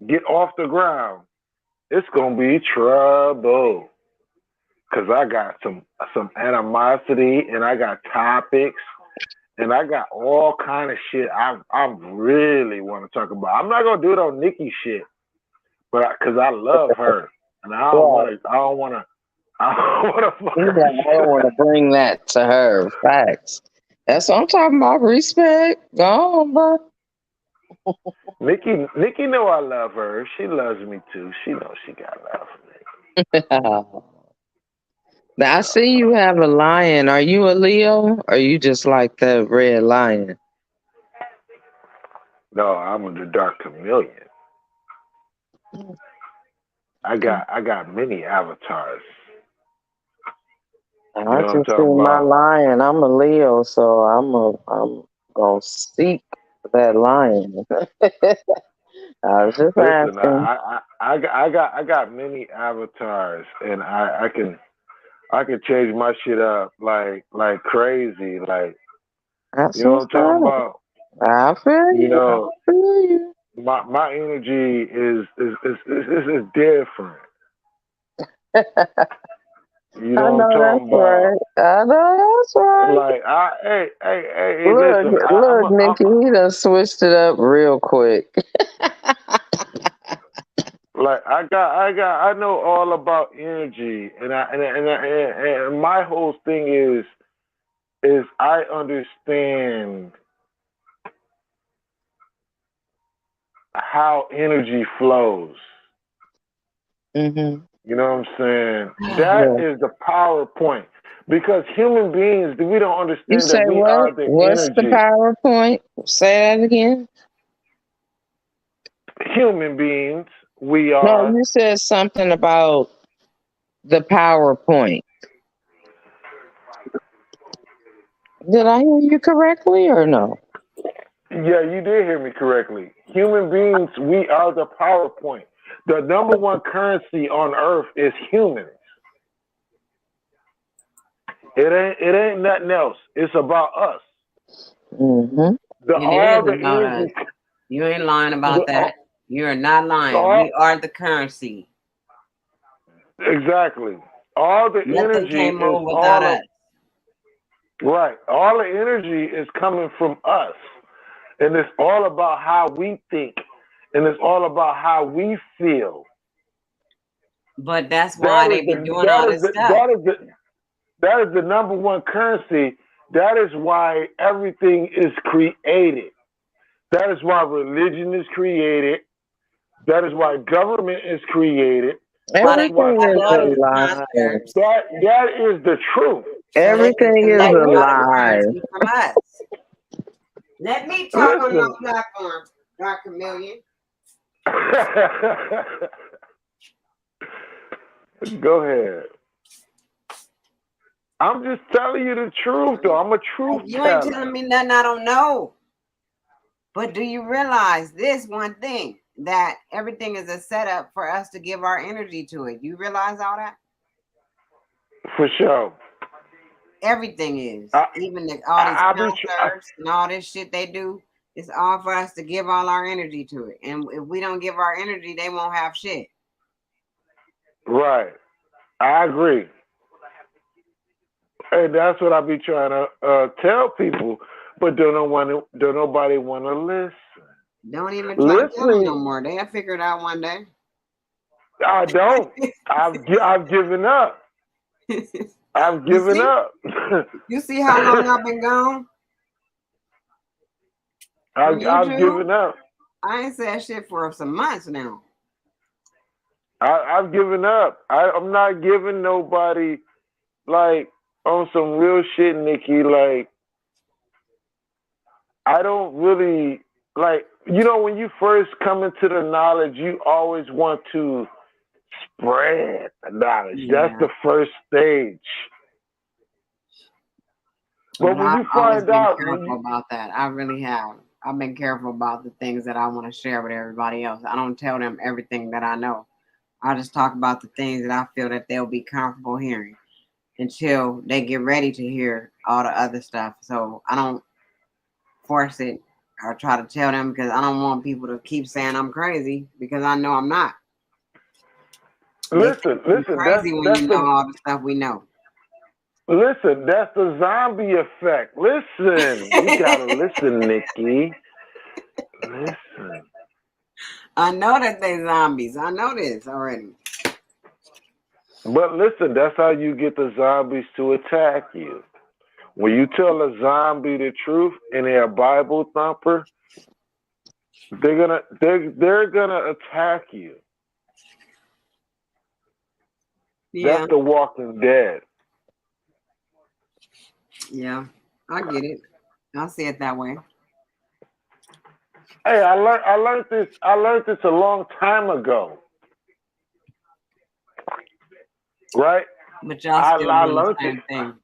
get off the ground, it's gonna be trouble. Cause I got some animosity, and I got topics, and I got all kind of shit I really want to talk about. I'm not gonna do it on Nikki shit, but cause I love her, and I don't want to. I don't want to fuck Yeah, her I don't shit want up. to bring that to her. Facts. That's what I'm talking about. Respect. Go on, bro. Nikki know I love her. She loves me too. She knows she got love for me. Now, I see you have a lion. Are you a Leo? Or are you just like the red lion? No, I'm the dark chameleon. I got many avatars. I You know what I'm just see talking my about? lion. I'm a Leo, so I'm gonna seek that lion. I was just Listen, asking. I got many avatars, and I can change my shit up like crazy. Like, That's you know what what's I'm talking up. about? I feel You you. know, I feel you. my energy is different. You know I what I'm know talking that's right. about? I know that's right. Like, hey, Look, listen, look, Nikki, he done switched it up real quick. like, I know all about energy, and my whole thing is I understand how energy flows. Mm-hmm. You know what I'm saying? That Yeah. is the power point. Because human beings, we don't You understand say that we what? are the What's the energy. PowerPoint? Say that again. Human beings, we No, are. you said something about the PowerPoint. Did I hear you correctly or no? Yeah, you did hear me correctly. Human beings, we are the power point. The number one currency on earth is humans. It ain't nothing else. It's about us. Mm-hmm. It All is the about us. energy, You ain't lying the, about that. You are not lying. all, We are the currency. exactly. All the Nothing energy came is on without all us. of right. All the energy is coming from us, and it's all about how we think, and it's all about how we feel. But that's That why they is be the doing that all is this the stuff. that is the that is the number one currency. That is why everything is created. That is why religion is created. That is why government is created. So That's they why can Everything have is all a these freedom. lie. concepts That is the truth. so they can Everything is collect a all the lie. currency from us. Let me talk on Listen. no platform, Dr. Million. Go ahead. I'm just telling you the truth, though. I'm a truth You ain't teller. telling me nothing I don't know. But do you realize this one thing? That everything is a setup for us to give our energy to it. You realize all that? For sure. Everything is. I, Even all these I, I be, concerts and all this shit they do, it's all for us to give all our energy to it. And if we don't give our energy, they won't have shit. right. I agree. And that's what I be trying to tell people, but don't nobody want to listen. Don't even try to tell them no Listening, more. They'll figure it out one day. I don't. I've given up. I've You given see? up. You see how long I've been gone from I've YouTube? given up. I ain't said shit for some months now. I've given up. I'm not giving nobody like on some real shit, Nikki. Like I don't really like. When you first come into the knowledge, you always want to spread the knowledge. That's Yeah. the first stage. But But when I've you always find been out, careful about that. I really have. I've been careful about the things that I want to share with everybody else. I don't tell them everything that I know. I just talk about the things that I feel that they'll be comfortable hearing until they get ready to hear all the other stuff. So I don't force it or try to tell them because I don't want people to keep saying I'm crazy because I know I'm not. They think you're listen. crazy when you know all the stuff we know. That's the zombie effect. Listen, you gotta listen, Nikki. Listen. I know that they zombies. I know this already. But listen, that's how you get the zombies to attack you. When you tell a zombie the truth and they're a Bible thumper, they're gonna attack you. Yeah, That's the Walking Dead. yeah. I get it. I see it that way. Hey, I learned this a long time ago. Right? But y'all I, still I doing the learned it. same thing.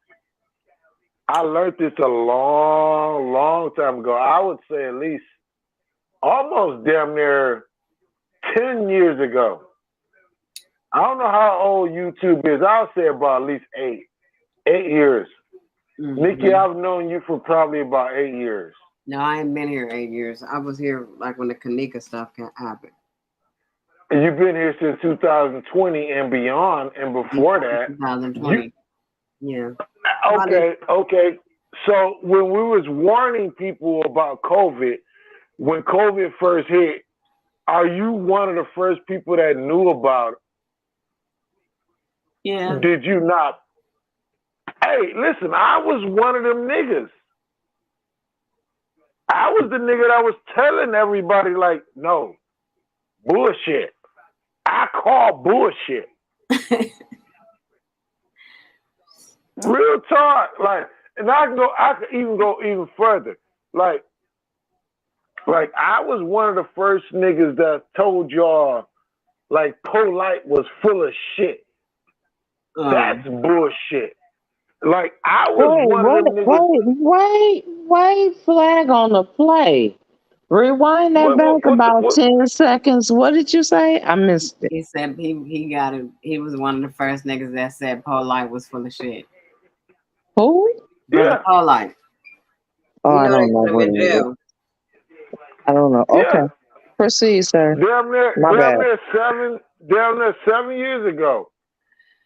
I learned this a long, long time ago. I would say at least almost damn near 10 years ago. I don't know how old YouTube is. I'll say about at least 8 years. Nikki, I've known you for probably about 8 years. No, I ain't been here 8 years. I was here like when the Kanika stuff happened. And you've been here since 2020 and beyond, and before that, 2020. Yeah. okay. So when we was warning people about COVID, when COVID first hit, are you one of the first people that knew about it? Yeah. Did you not? Hey, listen, I was one of them niggas. I was the nigga that was telling everybody, like, no, bullshit. I call bullshit. Real talk. Like, and I can even go even further. Like I was one of the first niggas that told y'all, like, Polite was full of shit. That's bullshit. Like, I was one of them niggas. Wait, flag on the play. Rewind that back about 10 seconds. What did you say? I missed it. He said he got it. He was one of the first niggas that said Polite was full of shit. Who? Brother Polite. Oh, I They don't know put him what in it is. jail. I don't know. Yeah. Okay. Proceed, sir. Damn My bad. near 7 years ago.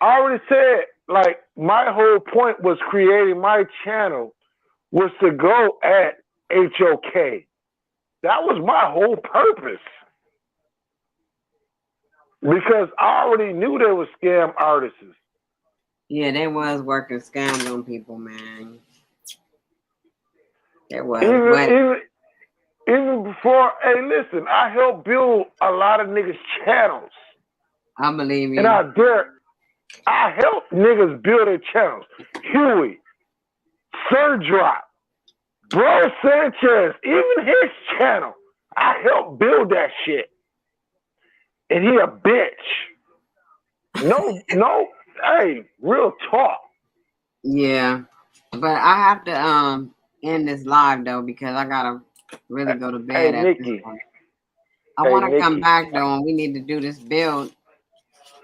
I already said, like, my whole point was creating my channel was to go at HOK. That was my whole purpose. Because I already knew they were scam artists. Yeah, they was working scams on people, man. There was, Even, but even, even before, hey, listen, I helped build a lot of niggas' channels. I believe And you. I helped niggas build their channels. Huey, Sir Drop, Bro Sanchez, even his channel. I helped build that shit. And he a bitch. No, hey, real talk. Yeah, but I have to end this live though because I gotta really go to Hey, bed at this Nikki. point. I Hey, want to come Nikki. back though, and we need to do this build.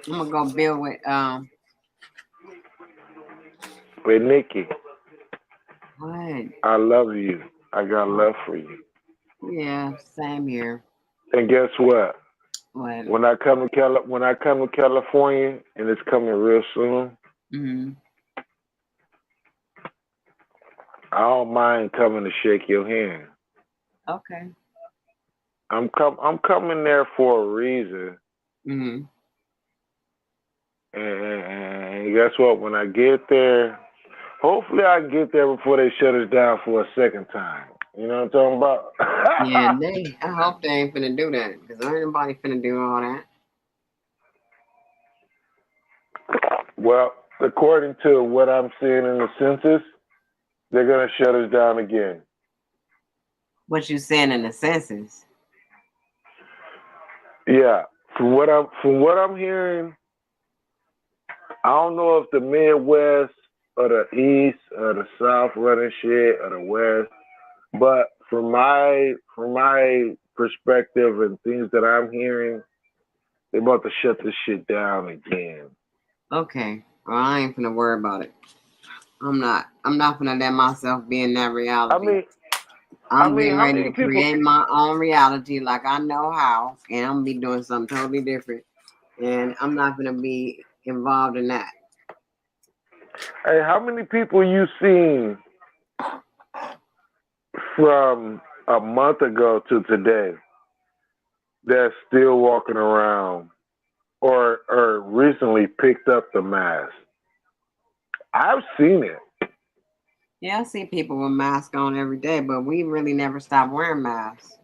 I'm gonna go build with Hey, Nikki. what? I love you. I got love for you. Yeah, same here. And guess what? What? When I come to California, and it's coming real soon, Mm-hmm. I don't mind coming to shake your hand. Okay. I'm coming there for a reason. Mm-hmm. And guess what? When I get there, hopefully I can get there before they shut us down for a second time. You know what I'm talking about? Yeah, I hope they ain't finna do that because ain't nobody finna do all that. Well, according to what I'm seeing in the census, they're gonna shut us down again. What you saying in the census? Yeah, from what I'm hearing, I don't know if the Midwest or the East or the South running shit or the West, but from my perspective and things that I'm hearing, they about to shut this shit down again. Okay. Well, I ain't finna worry about it. I'm not finna let myself be in that reality. I'm getting How ready many to people? create my own reality like I know how, and I'm gonna be doing something totally different. And I'm not gonna be involved in that. Hey, how many people you seen from a month ago to today that's still walking around or recently picked up the mask? I've seen it. Yeah, I see people with masks on every day, but we really never stop wearing masks.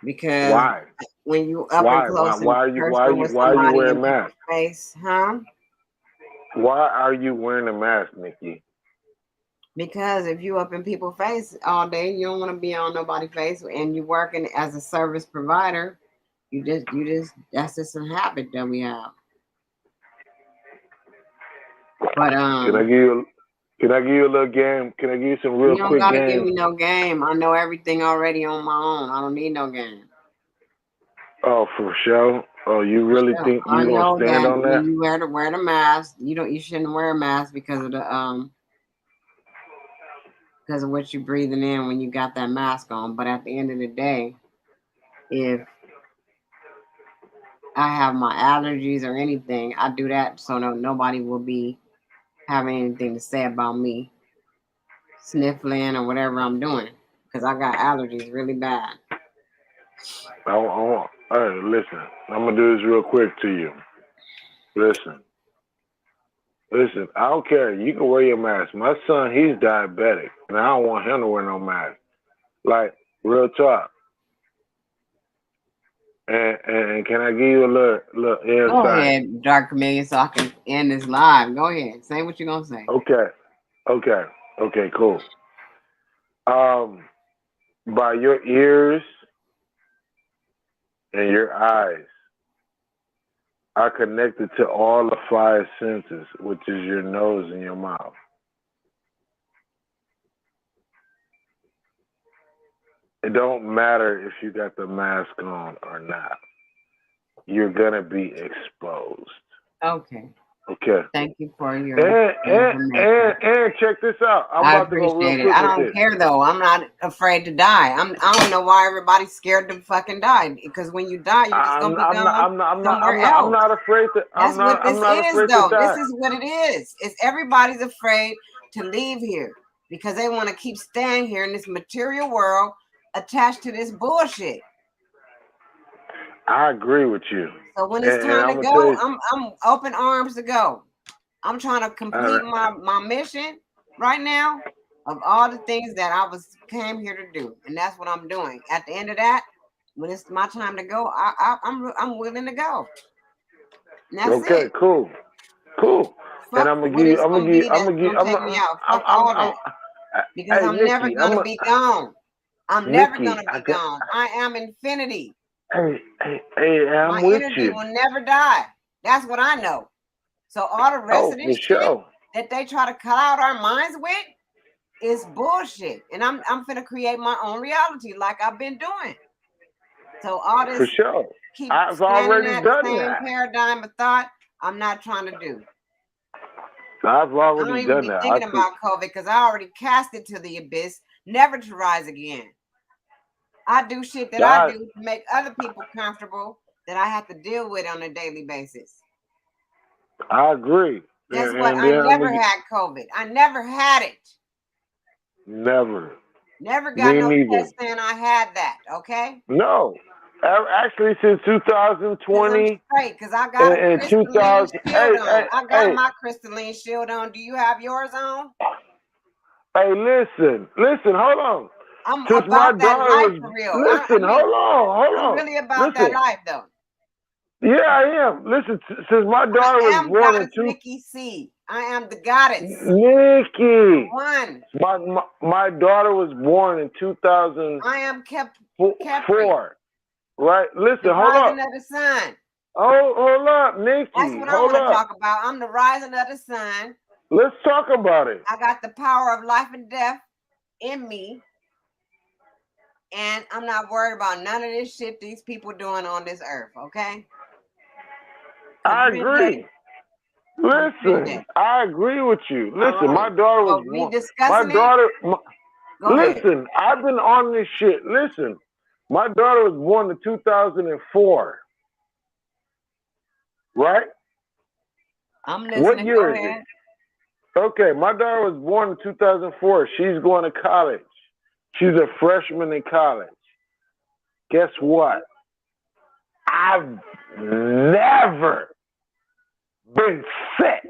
Because Why? when you up and close and personal with Why are you somebody in wearing people's masks? face, huh? Why are you wearing a mask, Nikki? Because if you up in people's face all day, you don't want to be on nobody's face, and you working as a service provider, you just that's just a habit that we have. But Can I give you a little game? Can I give you some you real don't quick gotta give game? me no game. I know everything already on my own. I don't need no game. Oh, for sure. Oh, you For really sure. think I you gonna know stand that on when that? you wear the mask, you shouldn't wear a mask because of the because of what you're breathing in when you got that mask on. But at the end of the day, if I have my allergies or anything, I do that so nobody will be having anything to say about me sniffling or whatever I'm doing because I got allergies really bad. Hey, listen. I'm gonna do this real quick to you. Listen. I don't care. You can wear your mask. My son, he's diabetic, and I don't want him to wear no mask. Like, real talk. And can I give you a little Go insight? ahead, Dark Chameleon, so I can end this live. Go ahead. Say what you're going to say. Okay, cool. By your ears and your eyes are connected to all the five senses, which is your nose and your mouth. It don't matter if you got the mask on or not. You're gonna be exposed. Okay. Okay. Thank you for your And check this out. I'm I about to go real appreciate it. quick I with don't this. care though. I'm not afraid to die. I don't know why everybody's scared to fucking die. Because when you die, you're just gonna be gone somewhere else. I'm not afraid to. That's what this I'm not is, afraid though. to die. This is what it is. It's everybody's afraid to leave here because they want to keep staying here in this material world attached to this bullshit. I agree with you. So when it's time to go, I'm open arms to go. I'm trying to complete my mission right now of all the things that I came here to do, and that's what I'm doing. At the end of that, when it's my time to go, I'm willing to go. And that's okay, it. cool. Fuck and I'm gonna give you. I'm gonna give. Because I'm never gonna be gone. I'm never gonna be gone. I am infinity. Hey, I'm my with energy you. will never die. That's what I know. So all the rest of this shit that they try to cut out our minds with is bullshit. And I'm finna create my own reality like I've been doing. So all this for sure. keep I've already that done same that. paradigm of thought. I'm not trying to do. I've already I don't even done be that. thinking about COVID because I already cast it to the abyss, never to rise again. I do shit that I do to make other people comfortable that I have to deal with on a daily basis. I agree. Guess what? I never had COVID. I never had it. Never. Never got no test saying I had that. Okay. No. Actually, since 2020. Because I got a crystalline shield on. I got my crystalline shield on. Do you have yours on? Hey, listen. Hold on. I'm about that life for real. Listen, hold on. I'm really about that life though. Yeah, I am. Listen, since my daughter was born in Nikki C. I am the goddess. Nikki. One. My daughter was born in 2004. I am kept. Right? Listen, the hold up. Rising of the sun. Hold up, Nikki. That's what I want to talk about. I'm the rising of the sun. Let's talk about it. I got the power of life and death in me. And I'm not worried about none of this shit these people doing on this earth, okay? I agree. Listen, I agree with you. Listen, my daughter was born. Listen, I've been on this shit. Listen, my daughter was born in 2004. Right? I'm listening. What year is it? Okay, my daughter was born in 2004. She's going to college. She's a freshman in college. Guess what? I've never been sick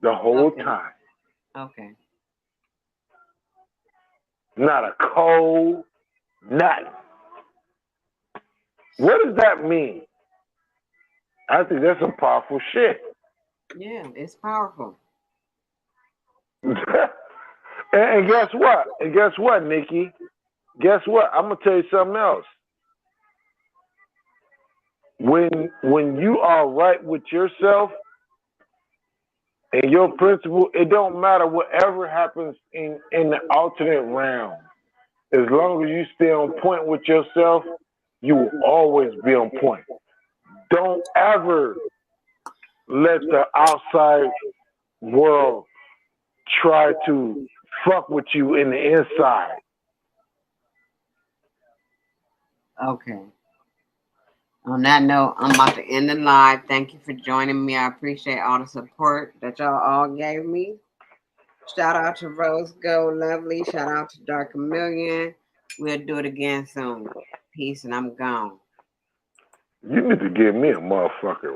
the whole time. Okay. Not a cold, nothing. What does that mean? I think that's some powerful shit. Yeah, it's powerful. And guess what? Nikki? Guess what? I'm gonna tell you something else. When you are right with yourself and your principle, it don't matter whatever happens in the alternate realm. As long as you stay on point with yourself, you will always be on point. Don't ever let the outside world try to fuck with you in the inside. Okay. On that note, I'm about to end the live. Thank you for joining me. I appreciate all the support that y'all all gave me. Shout out to Rose Gold Lovely. Shout out to Dark Chameleon. We'll do it again soon. Peace, and I'm gone. You need to give me a motherfucker